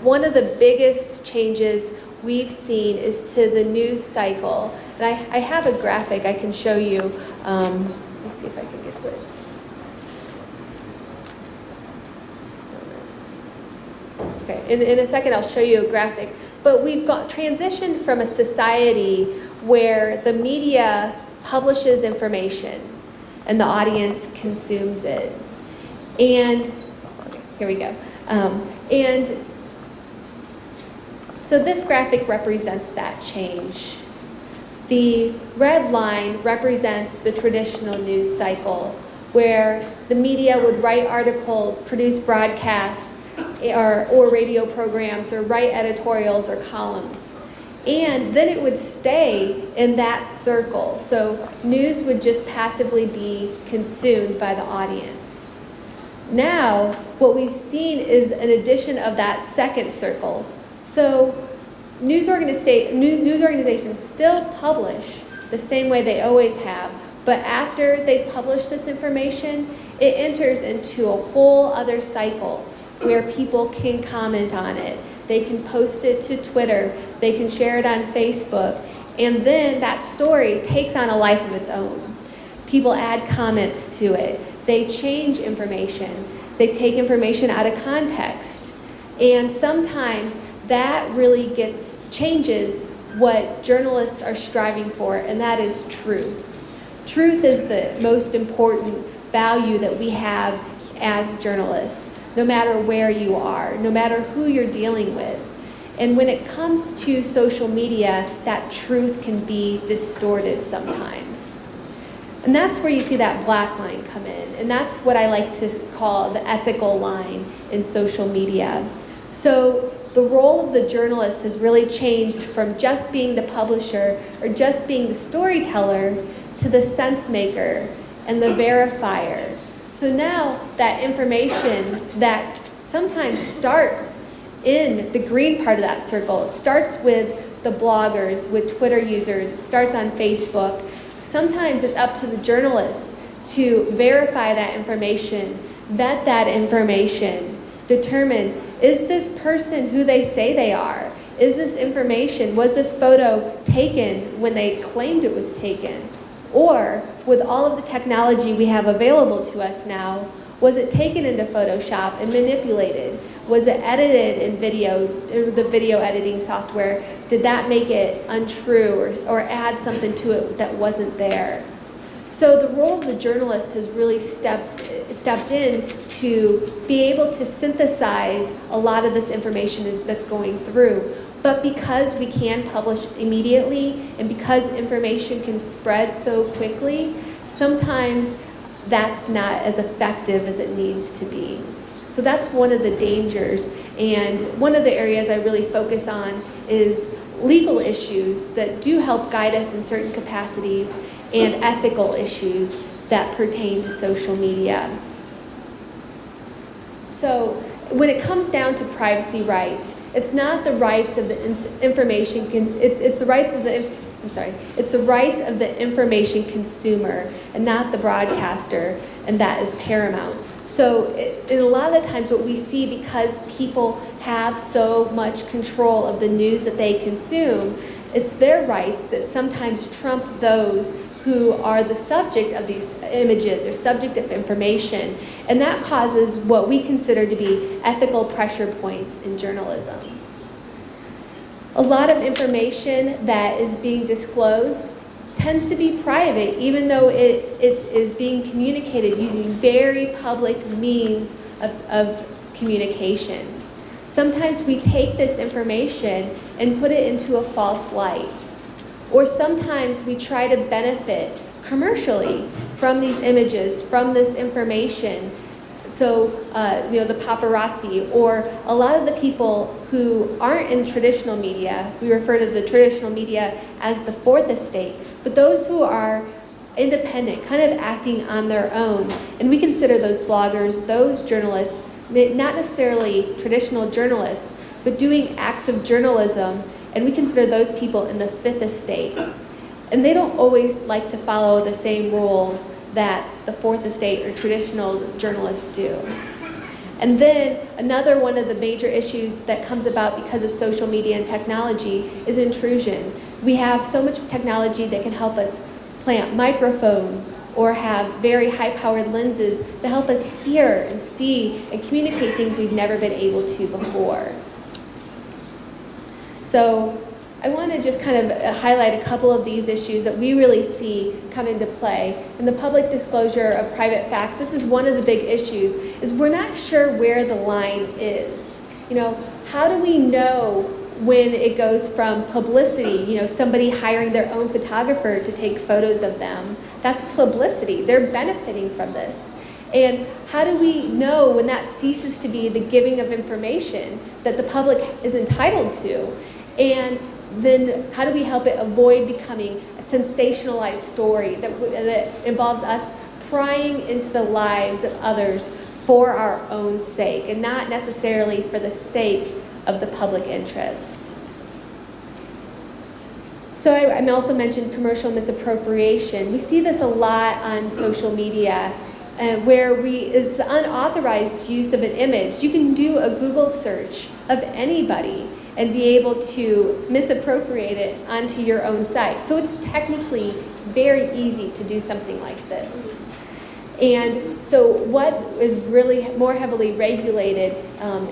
One of the biggest changes we've seen is to the news cycle. And I have a graphic I can show you. Let me see if I can get to it. Okay, in a second I'll show you a graphic. But we've transitioned from a society where the media publishes information and the audience consumes it. And, okay, here we go. And so this graphic represents that change. The red line represents the traditional news cycle, where the media would write articles, produce broadcasts, or radio programs, or write editorials or columns. And then it would stay in that circle. So news would just passively be consumed by the audience. Now, what we've seen is an addition of that second circle. So news organizations still publish the same way they always have, but after they publish this information, it enters into a whole other cycle where people can comment on it. They can post it to Twitter, they can share it on Facebook, and then that story takes on a life of its own. People add comments to it, they change information, they take information out of context, and sometimes that really changes what journalists are striving for, and that is truth. Truth is the most important value that we have as journalists, no matter where you are, no matter who you're dealing with. And when it comes to social media, that truth can be distorted sometimes. And that's where you see that black line come in. And that's what I like to call the ethical line in social media. So the role of the journalist has really changed from just being the publisher or just being the storyteller to the sense maker and the verifier. So now that information that sometimes starts in the green part of that circle, it starts with the bloggers, with Twitter users, it starts on Facebook. Sometimes it's up to the journalists to verify that information, vet that information, determine, is this person who they say they are? Is this information, was this photo taken when they claimed it was taken? Or, with all of the technology we have available to us now, was it taken into Photoshop and manipulated? Was it edited in video, the video editing software? Did that make it untrue or add something to it that wasn't there? So the role of the journalist has really stepped in to be able to synthesize a lot of this information that's going through. But because we can publish immediately and because information can spread so quickly, sometimes that's not as effective as it needs to be. So that's one of the dangers, and one of the areas I really focus on is legal issues that do help guide us in certain capacities and ethical issues that pertain to social media. So when it comes down to privacy rights, it's not the rights of the information, it's the rights of the, it's the rights of the information consumer and not the broadcaster, and that is paramount. So a lot of the times what we see, because people have so much control of the news that they consume, it's their rights that sometimes trump those who are the subject of these images or subject of information. And that causes what we consider to be ethical pressure points in journalism. A lot of information that is being disclosed tends to be private, even though it is being communicated using very public means of communication. Sometimes we take this information and put it into a false light. Or sometimes we try to benefit commercially from these images, from this information. So, the paparazzi, or a lot of the people who aren't in traditional media, we refer to the traditional media as the fourth estate, but those who are independent, kind of acting on their own, and we consider those bloggers, those journalists, not necessarily traditional journalists, but doing acts of journalism, and we consider those people in the fifth estate. And they don't always like to follow the same rules that the fourth estate or traditional journalists do. And then another one of the major issues that comes about because of social media and technology is intrusion. We have so much technology that can help us plant microphones or have very high-powered lenses that help us hear and see and communicate things we've never been able to before. So I want to just kind of highlight a couple of these issues that we really see come into play. In the public disclosure of private facts, this is one of the big issues, is we're not sure where the line is. How do we know when it goes from publicity, somebody hiring their own photographer to take photos of them? That's publicity. They're benefiting from this. And how do we know when that ceases to be the giving of information that the public is entitled to? And then how do we help it avoid becoming a sensationalized story that involves us prying into the lives of others for our own sake and not necessarily for the sake of the public interest? So I also mentioned commercial misappropriation. We see this a lot on social media where it's unauthorized use of an image. You can do a Google search of anybody and be able to misappropriate it onto your own site. So it's technically very easy to do something like this. And so what is really more heavily regulated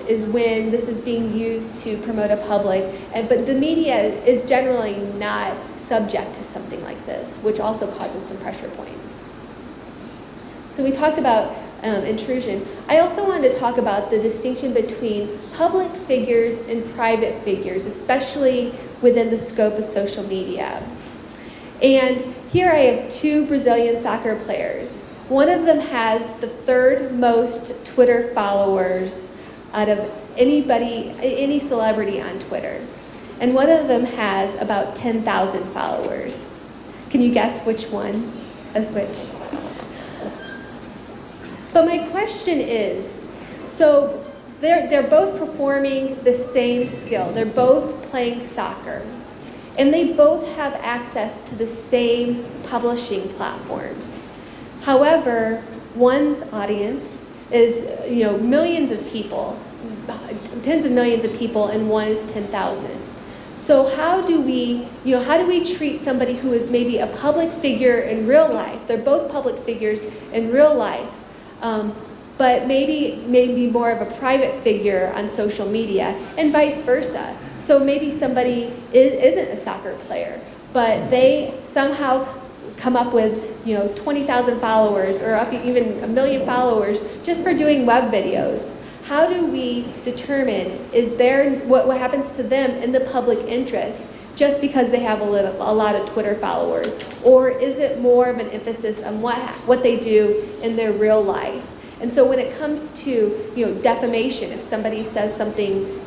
is when this is being used to promote a public, but the media is generally not subject to something like this, which also causes some pressure points. So we talked about intrusion. I also wanted to talk about the distinction between public figures and private figures, especially within the scope of social media. And here I have two Brazilian soccer players. One of them has the third most Twitter followers out of any celebrity on Twitter. And one of them has about 10,000 followers. Can you guess which one is which? But my question is, so they're both performing the same skill. They're both playing soccer. And they both have access to the same publishing platforms. However, one's audience is, millions of people, tens of millions of people, and one is 10,000. So how do we treat somebody who is maybe a public figure in real life? They're both public figures in real life, but maybe more of a private figure on social media, and vice versa. So maybe somebody isn't a soccer player, but they somehow come up with 20,000 followers or up even 1 million followers just for doing web videos. How do we determine what happens to them in the public interest just because they have a lot of Twitter followers, or is it more of an emphasis on what they do in their real life? And so when it comes to defamation, if somebody says something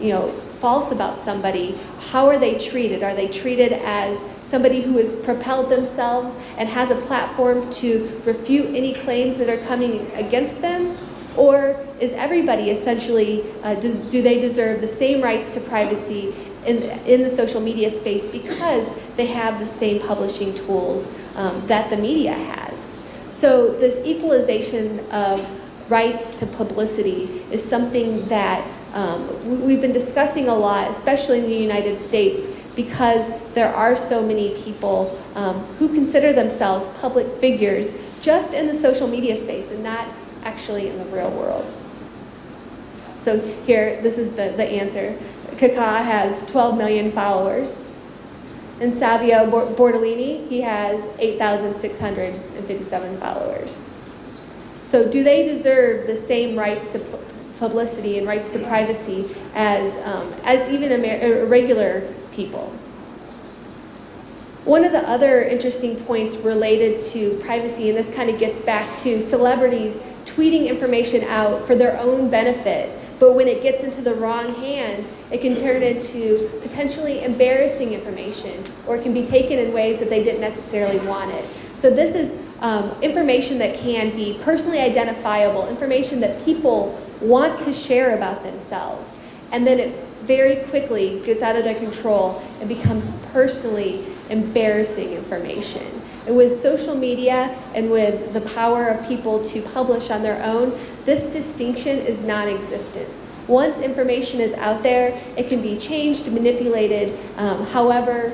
false about somebody, how are they treated? Are they treated as somebody who has propelled themselves and has a platform to refute any claims that are coming against them? Or is everybody essentially, do they deserve the same rights to privacy in the social media space because they have the same publishing tools that the media has? So this equalization of rights to publicity is something that we've been discussing a lot, especially in the United States, because there are so many people who consider themselves public figures just in the social media space and not actually in the real world. So here, this is the answer. Kaká has 12 million followers. And Savio Bordolini, he has 8,657 followers. So do they deserve the same rights to publicity and rights to privacy as even regular people? One of the other interesting points related to privacy, and this kind of gets back to celebrities tweeting information out for their own benefit, but when it gets into the wrong hands, it can turn into potentially embarrassing information, or it can be taken in ways that they didn't necessarily want it. So this is information that can be personally identifiable, information that people want to share about themselves, and then it very quickly gets out of their control and becomes personally embarrassing information. And with social media and with the power of people to publish on their own, this distinction is non-existent. Once information is out there, it can be changed, manipulated, however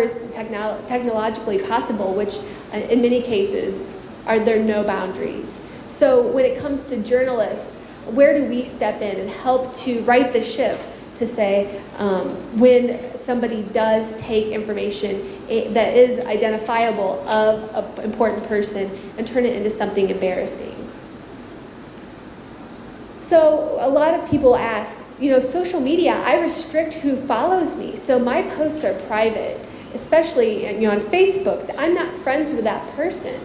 is technologically possible, which in many cases there are no boundaries. So when it comes to journalists, where do we step in and help to right the ship to say when somebody does take information that is identifiable of an important person and turn it into something embarrassing? So a lot of people ask, social media, I restrict who follows me, so my posts are private, especially on Facebook. I'm not friends with that person.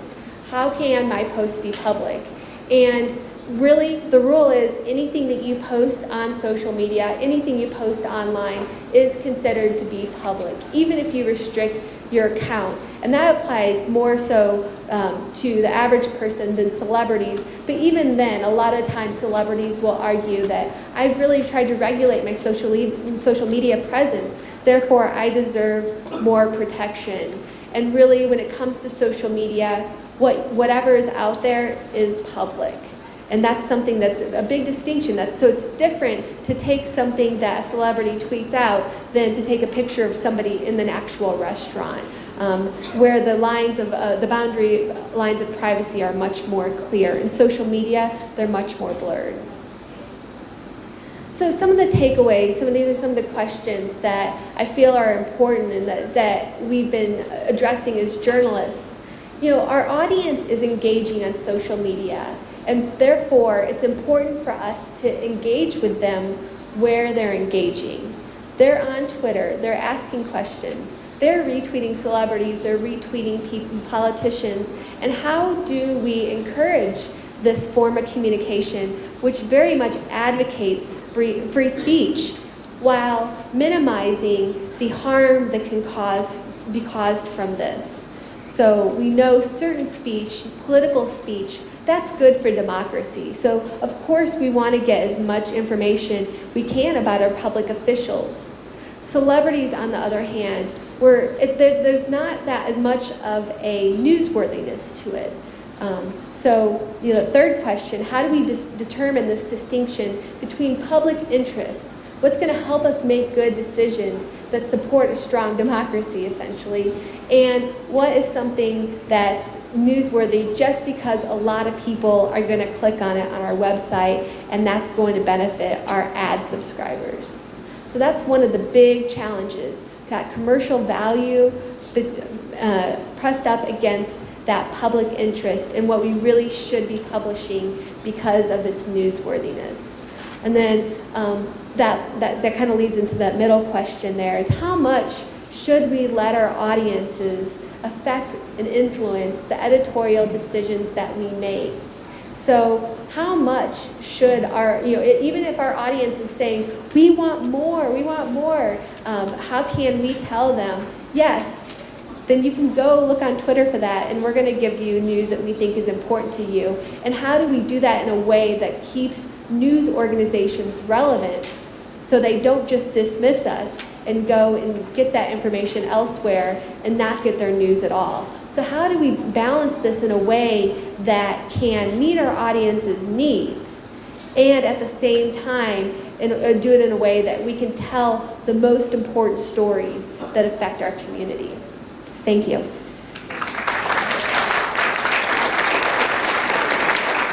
How can my posts be public? And really, the rule is anything that you post on social media, anything you post online is considered to be public, even if you restrict your account. And that applies more so to the average person than celebrities. But even then, a lot of times celebrities will argue that I've really tried to regulate my social media presence, therefore I deserve more protection. And really, when it comes to social media, whatever is out there is public. And that's something that's a big distinction. So it's different to take something that a celebrity tweets out than to take a picture of somebody in an actual restaurant, where the boundary lines of privacy are much more clear. In social media, they're much more blurred. So some of the takeaways, these are some of the questions that I feel are important and that we've been addressing as journalists. Our audience is engaging on social media. And therefore, it's important for us to engage with them where they're engaging. They're on Twitter, they're asking questions, they're retweeting celebrities, they're retweeting politicians. And how do we encourage this form of communication, which very much advocates free speech, while minimizing the harm that can be caused from this? So we know certain speech, political speech, that's good for democracy. So of course we want to get as much information we can about our public officials. Celebrities, on the other hand, there's not that as much of a newsworthiness to it. The third question, how do we determine this distinction between public interest? What's going to help us make good decisions that support a strong democracy, essentially? And what is something that's newsworthy just because a lot of people are going to click on it on our website, and that's going to benefit our ad subscribers? So that's one of the big challenges, that commercial value pressed up against that public interest and what we really should be publishing because of its newsworthiness. And then that kind of leads into that middle question there, is how much should we let our audiences affect and influence the editorial decisions that we make? So how much should even if our audience is saying, we want more, how can we tell them, yes, then you can go look on Twitter for that, and we're going to give you news that we think is important to you. And how do we do that in a way that keeps news organizations relevant so they don't just dismiss us and go and get that information elsewhere and not get their news at all? So how do we balance this in a way that can meet our audience's needs and at the same time do it in a way that we can tell the most important stories that affect our community? Thank you.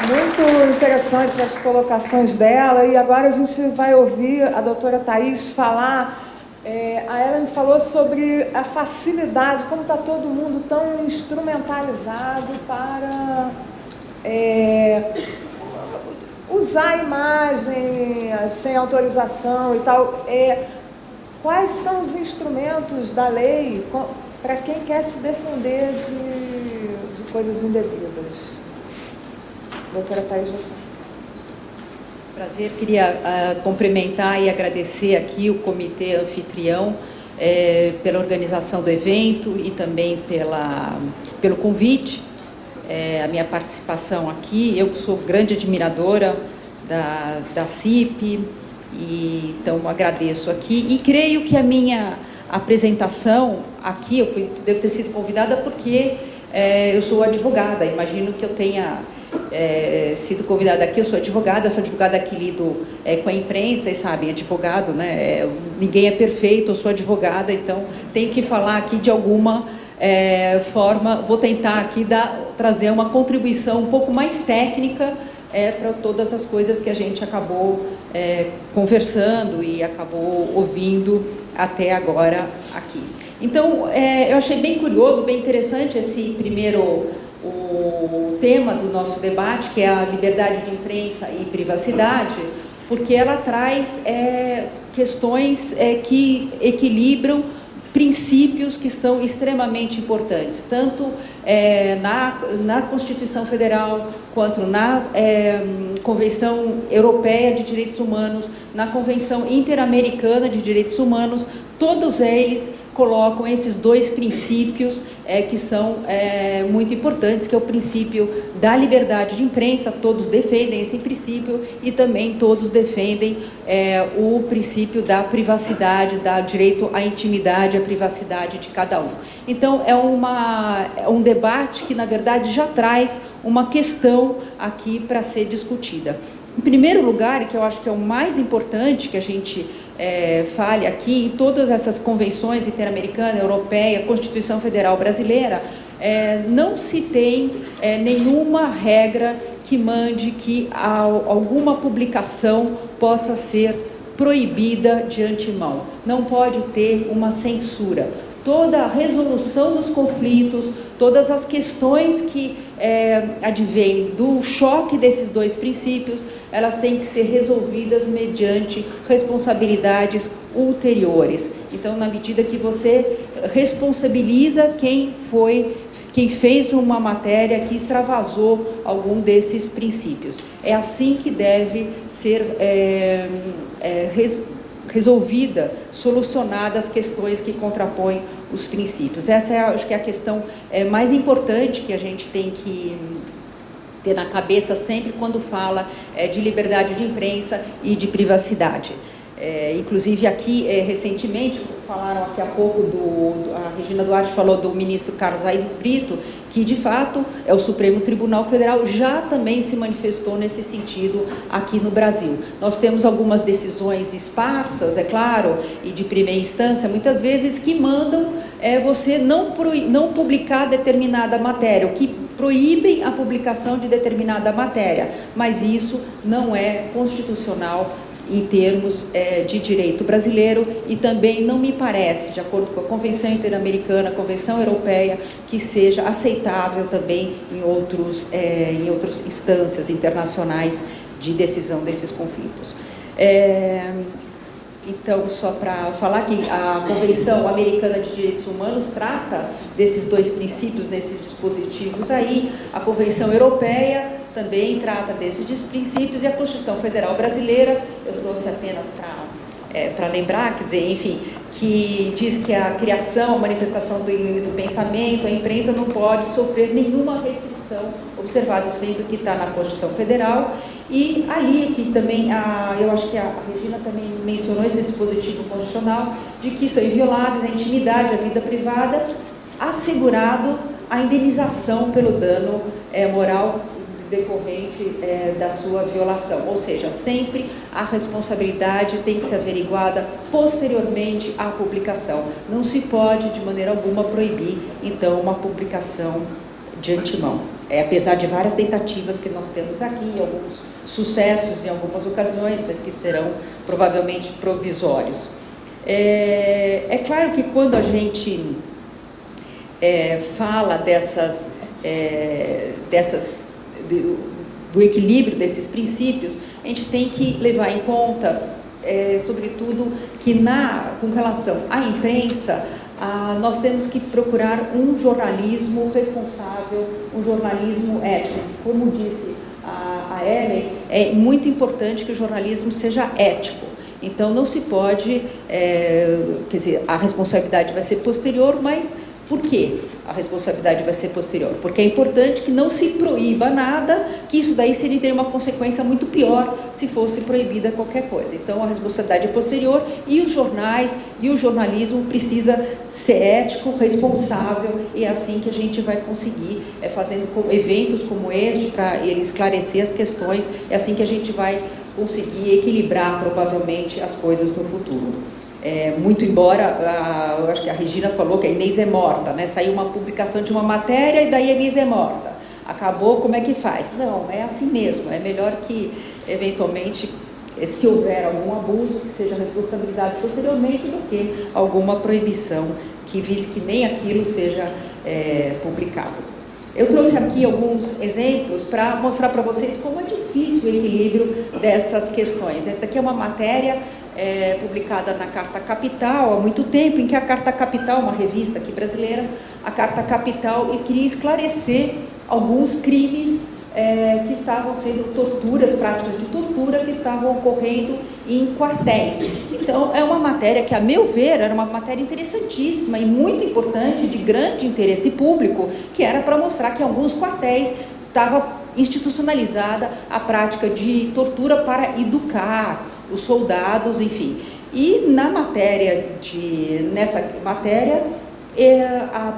Muito interessantes as colocações dela, e agora a gente vai ouvir a doutora Thaís falar A Ellen falou sobre a facilidade, como está todo mundo tão instrumentalizado para usar a imagem sem autorização e tal. Quais são os instrumentos da lei para quem quer se defender de coisas indevidas? Doutora Thaís. Prazer, queria cumprimentar e agradecer aqui o comitê anfitrião pela organização do evento e também pelo convite, a minha participação aqui. Eu sou grande admiradora da CIP, e então agradeço aqui. E creio que a minha apresentação aqui, devo ter sido convidada porque eu sou advogada, imagino que eu tenha sido convidada aqui. Eu sou advogada que lido com a imprensa, vocês sabem, advogado, né? Ninguém é perfeito, eu sou advogada, então tenho que falar aqui de alguma forma. Vou tentar aqui trazer uma contribuição um pouco mais técnica para todas as coisas que a gente acabou conversando e acabou ouvindo até agora aqui. Então, eu achei bem curioso, bem interessante esse primeiro o tema do nosso debate, que é a liberdade de imprensa e privacidade, porque ela traz questões que equilibram princípios que são extremamente importantes, tanto na Constituição Federal, quanto na Convenção Europeia de Direitos Humanos, na Convenção Interamericana de Direitos Humanos. Todos eles colocam esses dois princípios que são muito importantes, que é o princípio da liberdade de imprensa. Todos defendem esse princípio, e também todos defendem o princípio da privacidade, da direito à intimidade, à privacidade de cada um. Então, é um debate que, na verdade, já traz uma questão aqui para ser discutida. Em primeiro lugar, que eu acho que é o mais importante que a gente fale aqui, em todas essas convenções interamericana, europeia, Constituição Federal brasileira, não se tem nenhuma regra que mande que alguma publicação possa ser proibida de antemão. Não pode ter uma censura. Toda a resolução dos conflitos, todas as questões que advêm do choque desses dois princípios, elas têm que ser resolvidas mediante responsabilidades ulteriores. Então, na medida que você responsabiliza quem fez uma matéria que extravasou algum desses princípios. É assim que deve ser resolvida, solucionadas as questões que contrapõem os princípios. Essa acho que é a questão mais importante que a gente tem que ter na cabeça sempre quando fala de liberdade de imprensa e de privacidade. Inclusive aqui, recentemente, falaram aqui há pouco, a Regina Duarte falou do ministro Carlos Aires Brito, que de fato o Supremo Tribunal Federal já também se manifestou nesse sentido aqui no Brasil. Nós temos algumas decisões esparsas, é claro, e de primeira instância, muitas vezes, que mandam você não publicar determinada matéria, o que proíbem a publicação de determinada matéria, mas isso não é constitucional em termos de direito brasileiro, e também não me parece, de acordo com a Convenção Interamericana, a Convenção Europeia, que seja aceitável também em outras instâncias internacionais de decisão desses conflitos. Então, só para falar que a Convenção Americana de Direitos Humanos trata desses dois princípios, nesses dispositivos aí. A Convenção Europeia também trata desses princípios, e a Constituição Federal Brasileira, eu trouxe apenas para lembrar, quer dizer, enfim, que diz que a criação, a manifestação do pensamento, a imprensa não pode sofrer nenhuma restrição, observado sempre que está na Constituição Federal. E ali que também, eu acho que a Regina também mencionou esse dispositivo constitucional, de que são invioláveis a intimidade, a vida privada, assegurado a indenização pelo dano moral decorrente da sua violação. Ou seja, sempre a responsabilidade tem que ser averiguada posteriormente à publicação. Não se pode, de maneira alguma, proibir, então, uma publicação de antemão. Apesar de várias tentativas que nós temos aqui, alguns sucessos em algumas ocasiões, mas que serão provavelmente provisórios. É claro que quando a gente fala do equilíbrio desses princípios, a gente tem que levar em conta, sobretudo, que com relação à imprensa, nós temos que procurar um jornalismo responsável, um jornalismo ético. Como disse a Ellen, é muito importante que o jornalismo seja ético. Então, não se pode, quer dizer, a responsabilidade vai ser posterior, mas por quê? A responsabilidade vai ser posterior, porque é importante que não se proíba nada, que isso daí seria uma consequência muito pior se fosse proibida qualquer coisa. Então, a responsabilidade é posterior e os jornais e o jornalismo precisa ser ético, responsável, e é assim que a gente vai conseguir, fazendo eventos como este, para ele esclarecer as questões, é assim que a gente vai conseguir equilibrar, provavelmente, as coisas no futuro. Muito embora, eu acho que a Regina falou que a Inês é morta, né? Saiu uma publicação de uma matéria e daí a Inês é morta. Acabou, como é que faz? Não, é assim mesmo. É melhor que, eventualmente, se houver algum abuso, que seja responsabilizado posteriormente do que alguma proibição que vise que nem aquilo seja publicado. Eu trouxe aqui alguns exemplos para mostrar para vocês como é difícil o equilíbrio dessas questões. Esta aqui é uma matéria publicada na Carta Capital há muito tempo, em que a Carta Capital, uma revista aqui brasileira, a Carta Capital, queria esclarecer alguns crimes que estavam sendo torturas, práticas de tortura que estavam ocorrendo em quartéis. Então, é uma matéria que, a meu ver, era uma matéria interessantíssima e muito importante, de grande interesse público, que era para mostrar que em alguns quartéis estava institucionalizada a prática de tortura para educar os soldados, enfim. E nessa matéria,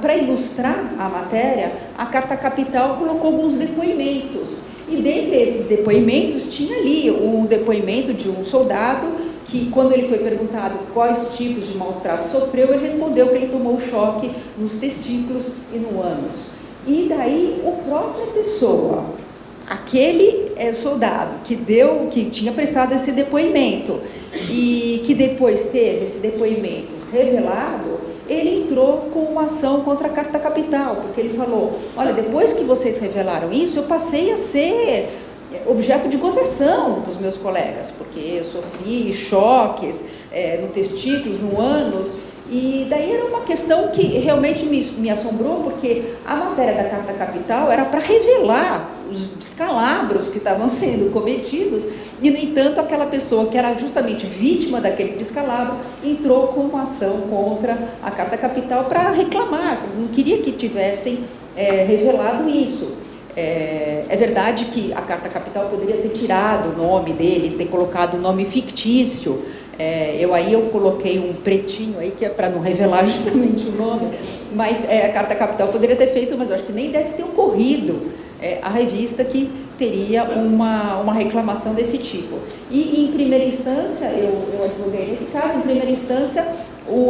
para ilustrar a matéria, a Carta Capital colocou alguns depoimentos. E dentre esses depoimentos, tinha ali um depoimento de um soldado que, quando ele foi perguntado quais tipos de maus tratos sofreu, ele respondeu que ele tomou choque nos testículos e no ânus. E daí, a própria pessoa, aquele soldado que tinha prestado esse depoimento e que depois teve esse depoimento revelado, ele entrou com uma ação contra a Carta Capital, porque ele falou: olha, depois que vocês revelaram isso, eu passei a ser objeto de gozação dos meus colegas, porque eu sofri choques no testículos, no ânus. E daí era uma questão que realmente me assombrou, porque a matéria da Carta Capital era para revelar os descalabros que estavam sendo cometidos, e, no entanto, aquela pessoa que era justamente vítima daquele descalabro entrou com uma ação contra a Carta Capital para reclamar, não queria que tivessem revelado isso. É verdade que a Carta Capital poderia ter tirado o nome dele, ter colocado o nome fictício. Eu coloquei um pretinho aí, que é para não revelar justamente o nome, mas a Carta Capital poderia ter feito, mas eu acho que nem deve ter ocorrido a revista que teria uma reclamação desse tipo. E, em primeira instância, eu advoguei nesse caso, em primeira instância,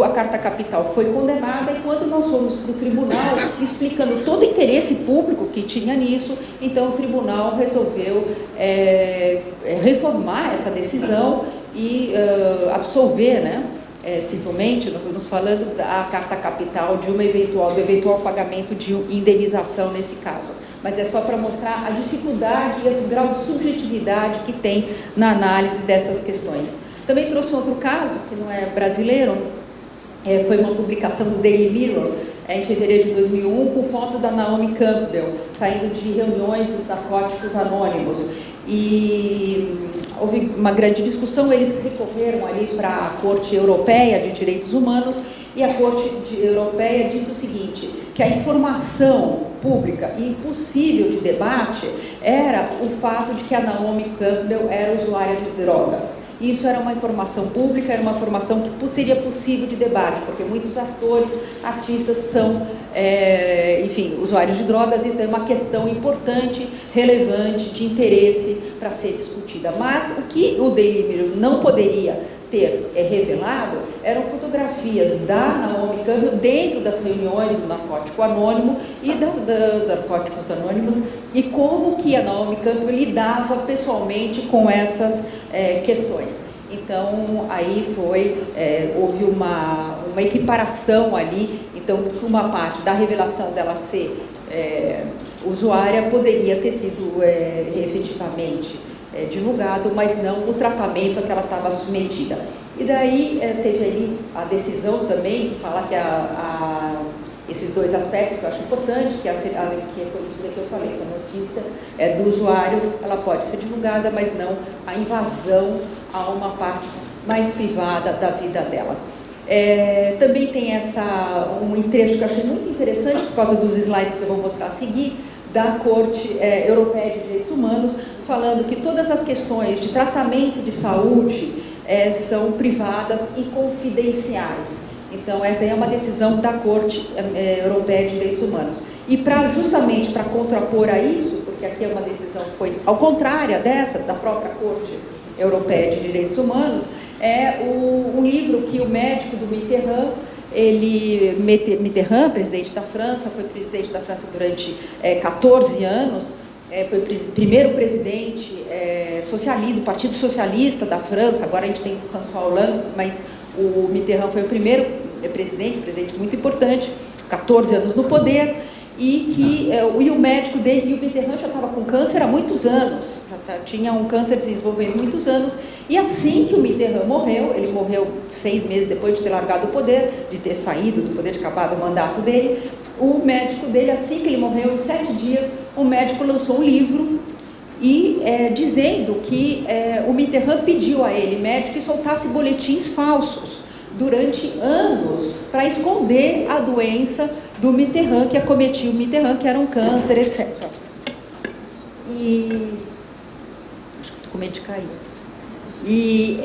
a Carta Capital foi condenada, e quando nós fomos para o tribunal, explicando todo o interesse público que tinha nisso, então o tribunal resolveu reformar essa decisão e absolver, né? Simplesmente, nós estamos falando da Carta Capital do eventual pagamento de indenização nesse caso. Mas é só para mostrar a dificuldade e esse grau de subjetividade que tem na análise dessas questões. Também trouxe outro caso, que não é brasileiro, foi uma publicação do Daily Mirror, em fevereiro de 2001, com fotos da Naomi Campbell, saindo de reuniões dos Narcóticos Anônimos. E houve uma grande discussão, eles recorreram ali para a Corte Europeia de Direitos Humanos, e a Corte Europeia disse o seguinte, que a informação pública e impossível de debate era o fato de que a Naomi Campbell era usuária de drogas. Isso era uma informação pública, era uma informação que seria possível de debate, porque muitos atores, artistas são, enfim, usuários de drogas. Isso é uma questão importante, relevante, de interesse para ser discutida. Mas o que o Daily Mirror não poderia ter revelado eram fotografias da Naomi Campbell dentro das reuniões do Narcótico Anônimo e da Narcóticos Anônimos, e como que a Naomi Campbell lidava pessoalmente com essas questões. Então, aí houve uma equiparação ali. Então, por uma parte da revelação dela ser usuária, poderia ter sido efetivamente divulgado, mas não o tratamento a que ela estava submetida. E daí teve ali a decisão também, que fala que esses dois aspectos que eu acho importante, que foi isso que eu falei, que a notícia do usuário, ela pode ser divulgada, mas não a invasão a uma parte mais privada da vida dela. Também tem um trecho que eu achei muito interessante, por causa dos slides que eu vou mostrar a seguir, da Corte Europeia de Direitos Humanos, falando que todas as questões de tratamento de saúde são privadas e confidenciais. Então, essa é uma decisão da Corte Europeia de Direitos Humanos. E justamente para contrapor a isso, porque aqui é uma decisão que foi ao contrário dessa, da própria Corte Europeia de Direitos Humanos, um livro que o médico do Mitterrand, Mitterrand, presidente da França, foi presidente da França durante 14 anos, foi o primeiro presidente socialista, do Partido Socialista da França. Agora a gente tem François Hollande, mas o Mitterrand foi o primeiro presidente muito importante, 14 anos no poder, e o médico dele, e o Mitterrand já estava com câncer há muitos anos, tinha um câncer desenvolvendo há muitos anos, e assim que o Mitterrand morreu, ele morreu 6 meses depois de ter largado o poder, de ter saído do poder, de acabar o mandato dele, o médico dele, assim que ele morreu, em 7 dias, o médico lançou um livro, e dizendo que o Mitterrand pediu a ele, médico, que soltasse boletins falsos durante anos para esconder a doença do Mitterrand, que acometia o Mitterrand, que era um câncer, etc. E acho que estou com medo de cair. E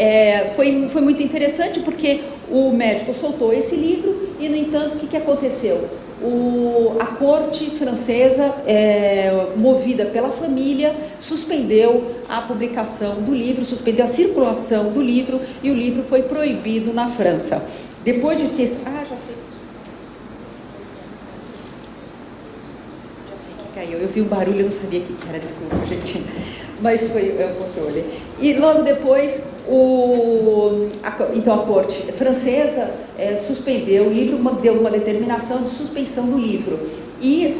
foi muito interessante porque o médico soltou esse livro e, no entanto, o que aconteceu? A corte francesa, movida pela família, suspendeu a publicação do livro, suspendeu a circulação do livro, e o livro foi proibido na França. Depois de ter... já sei que caiu. Eu vi um barulho, eu não sabia o que era, desculpa, gente. Mas foi o controle. E logo depois, então a corte francesa suspendeu o livro, deu uma determinação de suspensão do livro. E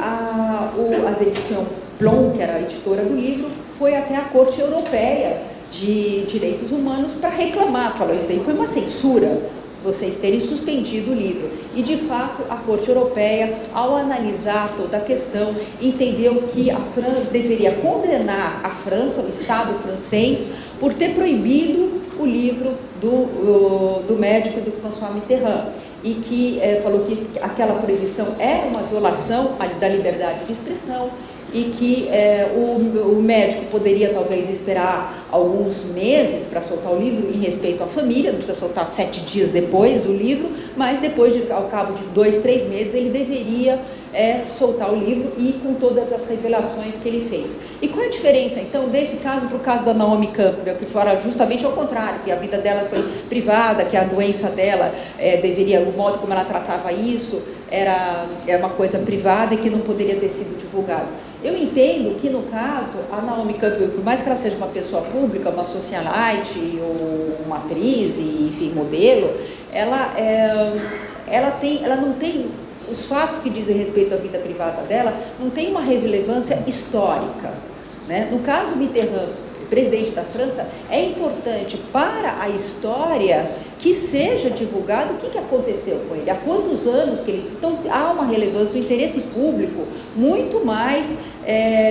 as edições Plon, que era a editora do livro, foi até a Corte Europeia de Direitos Humanos para reclamar. Falou, isso aí foi uma censura, vocês terem suspendido o livro. E, de fato, a Corte Europeia, ao analisar toda a questão, entendeu que a França deveria condenar a França, o Estado francês, por ter proibido o livro do médico do François Mitterrand. E que falou que aquela proibição era uma violação da liberdade de expressão, e que o médico poderia talvez esperar alguns meses para soltar o livro em respeito à família, não precisa soltar 7 dias depois o livro, mas depois, ao cabo de 2, 3 meses, ele deveria soltar o livro, e com todas as revelações que ele fez. E qual é a diferença, então, desse caso para o caso da Naomi Campbell, que fora justamente ao contrário, que a vida dela foi privada, que a doença dela o modo como ela tratava isso era uma coisa privada e que não poderia ter sido divulgado. Eu entendo que, no caso, a Naomi Campbell, por mais que ela seja uma pessoa pública, uma socialite, ou uma atriz, e, enfim, modelo, ela não tem, os fatos que dizem respeito à vida privada dela, não tem uma relevância histórica, né? No caso do Mitterrand, presidente da França, é importante para a história que seja divulgado o que aconteceu com ele, há quantos anos que ele... Então, há uma relevância, um interesse público muito mais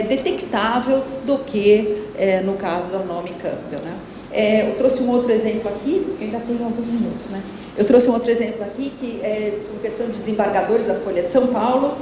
detectável do que no caso da Naomi Campbell, né? Eu trouxe um outro exemplo aqui, eu ainda tenho alguns minutos, né? Eu trouxe um outro exemplo aqui, que com questão de desembargadores da Folha de São Paulo.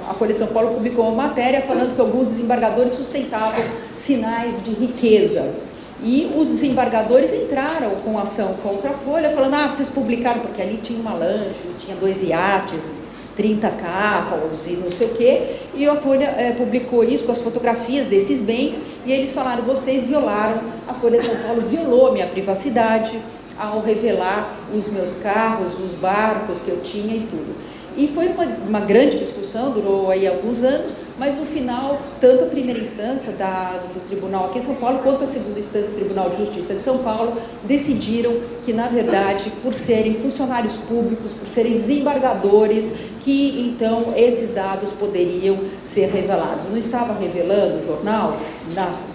A Folha de São Paulo publicou uma matéria falando que alguns desembargadores sustentavam sinais de riqueza. E os desembargadores entraram com ação contra a Folha, falando, vocês publicaram, porque ali tinha uma lancha, tinha 2 iates, 30 carros e não sei o quê, e a Folha publicou isso com as fotografias desses bens, e eles falaram, vocês violaram, a Folha de São Paulo violou a minha privacidade ao revelar os meus carros, os barcos que eu tinha e tudo. E foi uma grande discussão, durou aí alguns anos, mas no final, tanto a primeira instância do tribunal aqui em São Paulo, quanto a segunda instância do Tribunal de Justiça de São Paulo, decidiram que, na verdade, por serem funcionários públicos, por serem desembargadores, que então esses dados poderiam ser revelados. Não estava revelando o jornal,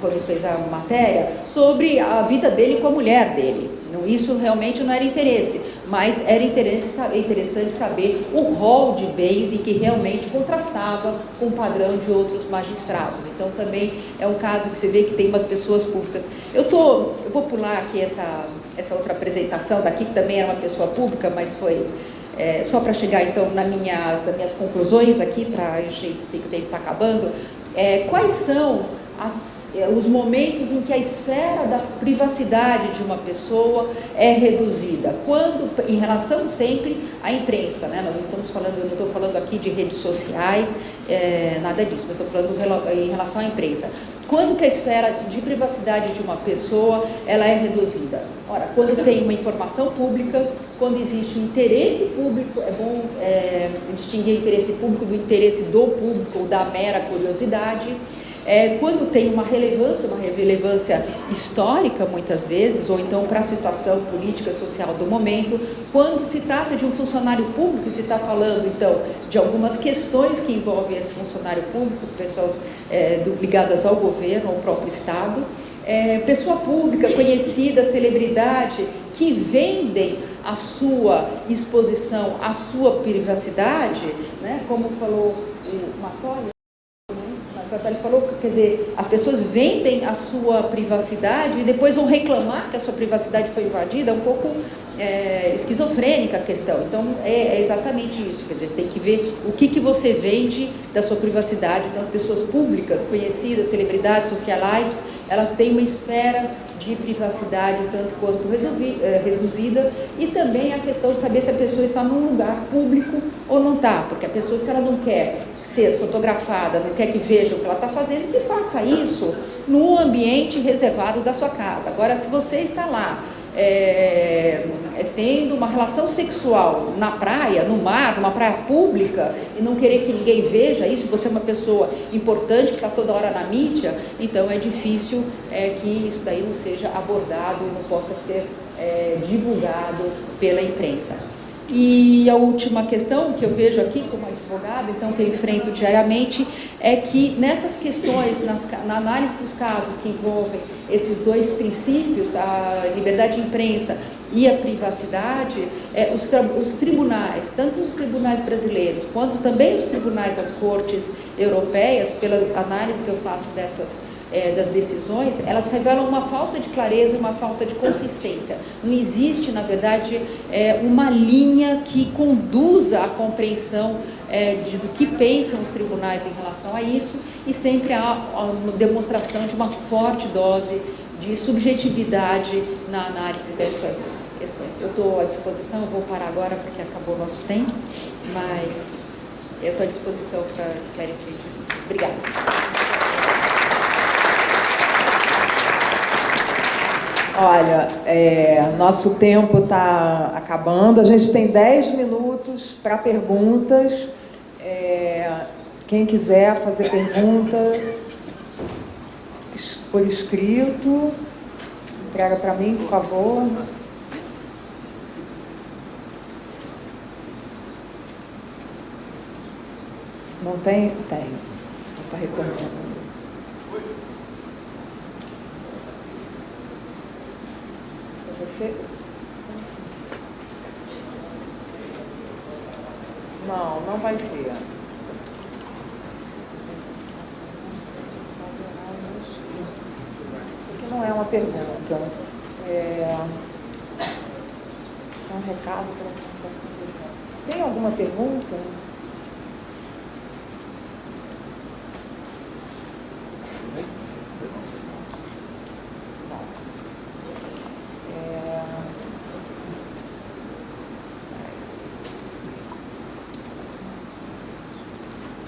quando fez a matéria, sobre a vida dele com a mulher dele. Isso realmente não era interesse, mas era interessante saber o rol de bens e que realmente contrastava com o padrão de outros magistrados. Então também é um caso que você vê que tem umas pessoas públicas. Eu vou pular aqui essa outra apresentação daqui, que também era uma pessoa pública, mas foi só para chegar então nas minhas conclusões aqui, para a gente, sei que o tempo está acabando. Quais são os momentos em que a esfera da privacidade de uma pessoa é reduzida? Quando, em relação sempre à imprensa, né? Nós não estamos falando, eu não estou falando aqui de redes sociais, nada disso, mas estou falando em relação à imprensa. Quando que a esfera de privacidade de uma pessoa ela é reduzida? Ora, quando tem uma informação pública, quando existe um interesse público, é bom distinguir interesse público do interesse do público ou da mera curiosidade. Quando tem uma relevância histórica, muitas vezes, ou então para a situação política, social do momento, quando se trata de um funcionário público, se está falando, então, de algumas questões que envolvem esse funcionário público, pessoas ligadas ao governo, ao próprio Estado, pessoa pública, conhecida, celebridade, que vendem a sua exposição, a sua privacidade, né? Como falou o Matólia, ele falou, quer dizer, as pessoas vendem a sua privacidade e depois vão reclamar que a sua privacidade foi invadida. É um pouco esquizofrênica a questão. Então, é exatamente isso, quer dizer, tem que ver o que você vende da sua privacidade. Então, as pessoas públicas, conhecidas, celebridades, socialites, elas têm uma esfera de privacidade tanto quanto reduzida, e também a questão de saber se a pessoa está num lugar público ou não está, porque a pessoa, se ela não quer ser fotografada, não quer que vejam o que ela está fazendo, que faça isso no ambiente reservado da sua casa. Agora, se você está lá tendo uma relação sexual na praia, no mar, numa praia pública, e não querer que ninguém veja isso, você é uma pessoa importante que está toda hora na mídia, então é difícil que isso daí não seja abordado e não possa ser divulgado pela imprensa. E a última questão que eu vejo aqui como advogada, então, que eu enfrento diariamente, é que nessas questões, na análise dos casos que envolvem esses dois princípios, a liberdade de imprensa e a privacidade, os tribunais, tanto os tribunais brasileiros, quanto também os tribunais das cortes europeias, pela análise que eu faço das decisões, elas revelam uma falta de clareza, uma falta de consistência. Não existe, na verdade, uma linha que conduza a compreensão do que pensam os tribunais em relação a isso, e sempre há uma demonstração de uma forte dose de subjetividade na análise dessas questões. Eu estou à disposição, eu vou parar agora porque acabou o nosso tempo, mas eu estou à disposição para esclarecer. Obrigada. Olha, nosso tempo está acabando, a gente tem 10 minutos para perguntas. Quem quiser fazer pergunta por escrito, entrega para mim, por favor. Não tem? Tem. Está recordando. Você? Não vai ter. Isso aqui não é uma pergunta. Isso é um recado para... Tem alguma pergunta?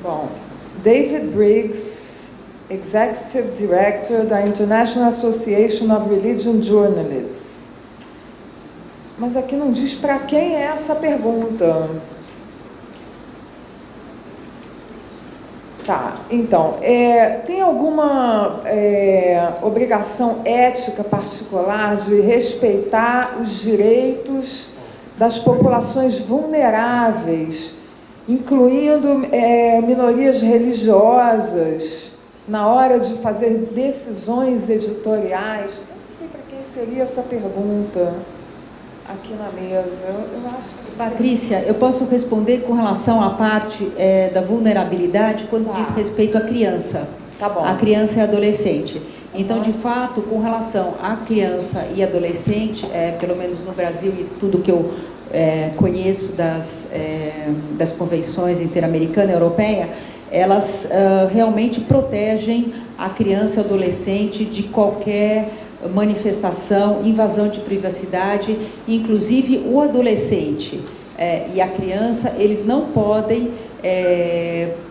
Bom, David Briggs, Executive Director da International Association of Religion Journalists. Mas aqui não diz para quem é essa pergunta. Tá, então, tem alguma obrigação ética particular de respeitar os direitos das populações vulneráveis, incluindo minorias religiosas, na hora de fazer decisões editoriais? Eu não sei para quem seria essa pergunta aqui na mesa. Eu acho que... Patrícia, eu posso responder com relação à parte da vulnerabilidade quando diz respeito à criança. Tá bom. A criança e adolescente. Então, de fato, com relação à criança e adolescente, pelo menos no Brasil e tudo que eu conheço das convenções interamericana e europeia, elas realmente protegem a criança e o adolescente de qualquer manifestação, invasão de privacidade. Inclusive o adolescente e a criança, eles não podem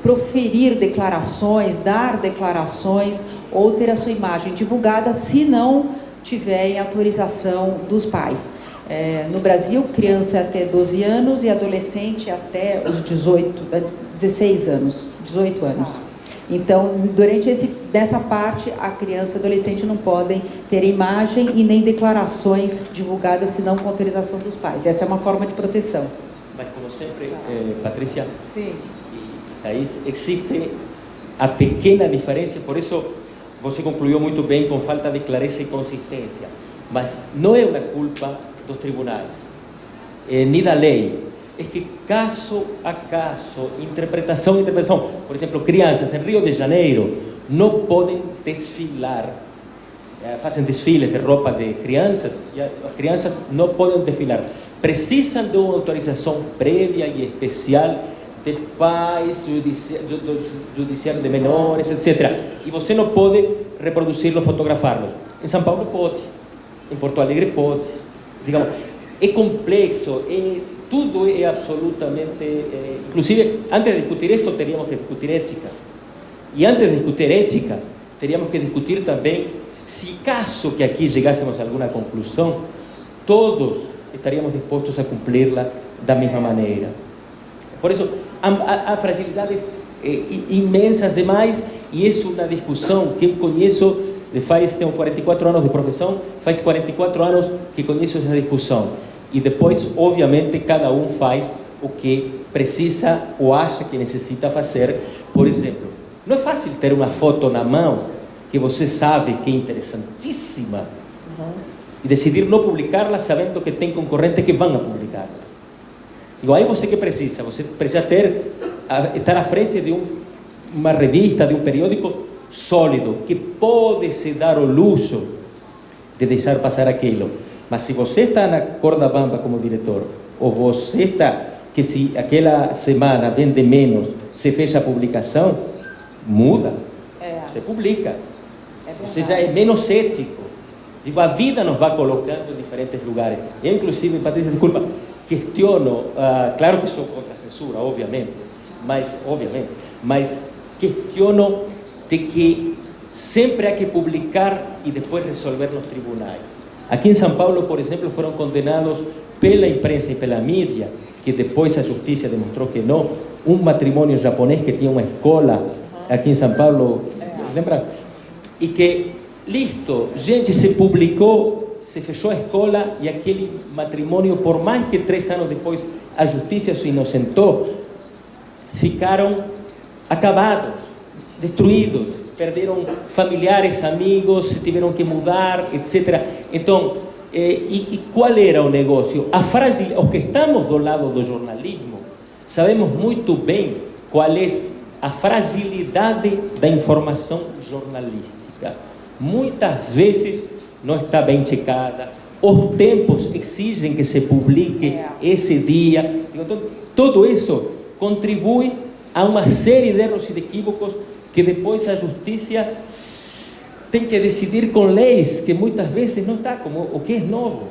proferir declarações, dar declarações ou ter a sua imagem divulgada se não tiverem autorização dos pais. No Brasil, criança até 12 anos e adolescente até os 16 anos, 18 anos. Então, durante dessa parte, a criança e o adolescente não podem ter imagem e nem declarações divulgadas, senão com autorização dos pais. Essa é uma forma de proteção. Mas, como sempre, Patrícia, sim, Thaís, existe a pequena diferença, por isso você concluiu muito bem com falta de clareza e consistência, mas não é uma culpa dos tribunais, nem da lei. É que caso a caso, interpretação, por exemplo, crianças em Rio de Janeiro não podem desfilar, fazem desfiles de roupa de crianças, e as crianças não podem desfilar, precisam de uma autorização prévia e especial de pais, judiciário de menores, etc. E você não pode reproduzi-los, fotografá-los. Em São Paulo pode, em Porto Alegre pode. Digamos, é complexo, tudo é absolutamente... inclusive, antes de discutir isto, teríamos que discutir ética. E antes de discutir ética, teríamos que discutir também, se caso que aqui chegássemos a alguma conclusão, todos estaríamos dispostos a cumpri-la da mesma maneira. Por isso, há fragilidades imensas demais, e é uma discussão que eu conheço, tenho 44 anos de profissão, faz 44 anos que conheço essa discussão. E depois, obviamente, cada um faz o que precisa ou acha que necessita fazer. Por exemplo, não é fácil ter uma foto na mão que você sabe que é interessantíssima e decidir não publicá-la sabendo que tem concorrentes que vão a publicá-la. Igual aí você que precisa? Você precisa estar à frente de uma revista, de um periódico sólido, que pode se dar o luxo de deixar passar aquilo. Mas se você está na corda bamba como diretor, ou você está, que se aquela semana vende menos, você fecha a publicação, muda, você publica. Você já é menos ético. Digo, a vida nos vai colocando em diferentes lugares. Eu, inclusive, Patrícia, desculpa, questiono, claro que sou contra a censura, obviamente, mas questiono de que sempre há que publicar e depois resolver nos tribunais. Aqui em São Paulo, por exemplo, foram condenados pela imprensa e pela mídia, que depois a justiça demonstrou que não, um matrimônio japonês que tinha uma escola aqui em São Paulo, lembra? E que, listo, gente, se publicou, se fechou a escola e aquele matrimônio, por mais que 3 anos depois a justiça se inocentou, ficaram acabados, destruídos, perderam familiares, amigos, se tiveram que mudar, etc. Então, e qual era o negócio? Os que estamos do lado do jornalismo sabemos muito bem qual é a fragilidade da informação jornalística. Muitas vezes não está bem checada, os tempos exigem que se publique esse dia. Então, tudo isso contribui a uma série de erros e de equívocos que depois a justiça tem que decidir com leis que muitas vezes não está como o que é novo.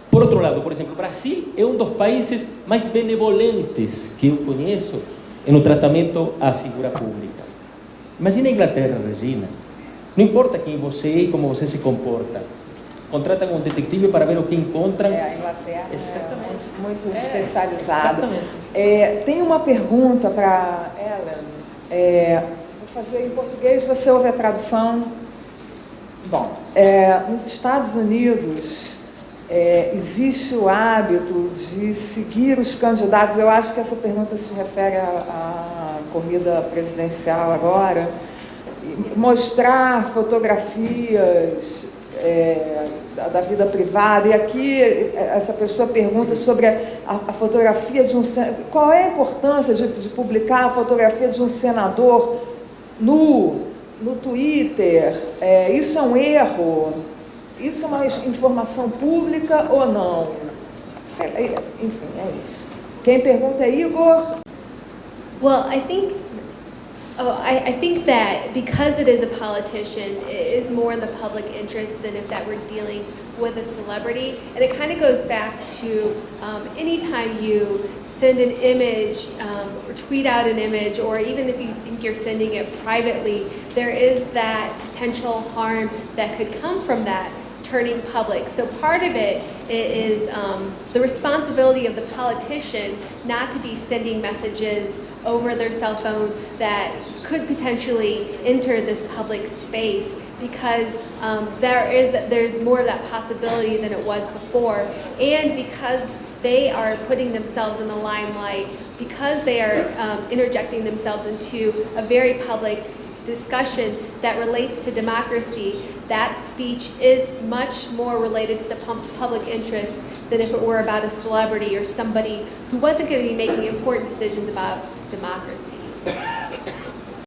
Por outro lado, por exemplo, o Brasil é um dos países mais benevolentes que eu conheço no tratamento à figura pública. Imagina a Inglaterra, Regina. Não importa quem você é e como você se comporta. Contratam um detetive para ver o que encontram. A Inglaterra exatamente. É muito especializada. Exatamente. Tem uma pergunta para Ellen. fazer em português, você ouve a tradução. Bom, nos Estados Unidos existe o hábito de seguir os candidatos. Eu acho que essa pergunta se refere à corrida presidencial agora. Mostrar fotografias da vida privada. E aqui essa pessoa pergunta sobre a fotografia de um... Qual é a importância de publicar a fotografia de um senador nu no Twitter? Isso é um erro? Isso é uma informação pública ou não? Enfim, é isso. Quem pergunta é Igor. Well, I think that because it is a politician, it is more in the public interest than if that were dealing with a celebrity. And it kind of goes back to anytime you send an image or tweet out an image, or even if you think you're sending it privately, there is that potential harm that could come from that turning public. So part of it is the responsibility of the politician not to be sending messages over their cell phone that could potentially enter this public space, because there's more of that possibility than it was before, and because they are putting themselves in the limelight, because they are interjecting themselves into a very public discussion that relates to democracy. That speech is much more related to the public interest than if it were about a celebrity or somebody who wasn't going to be making important decisions about democracy.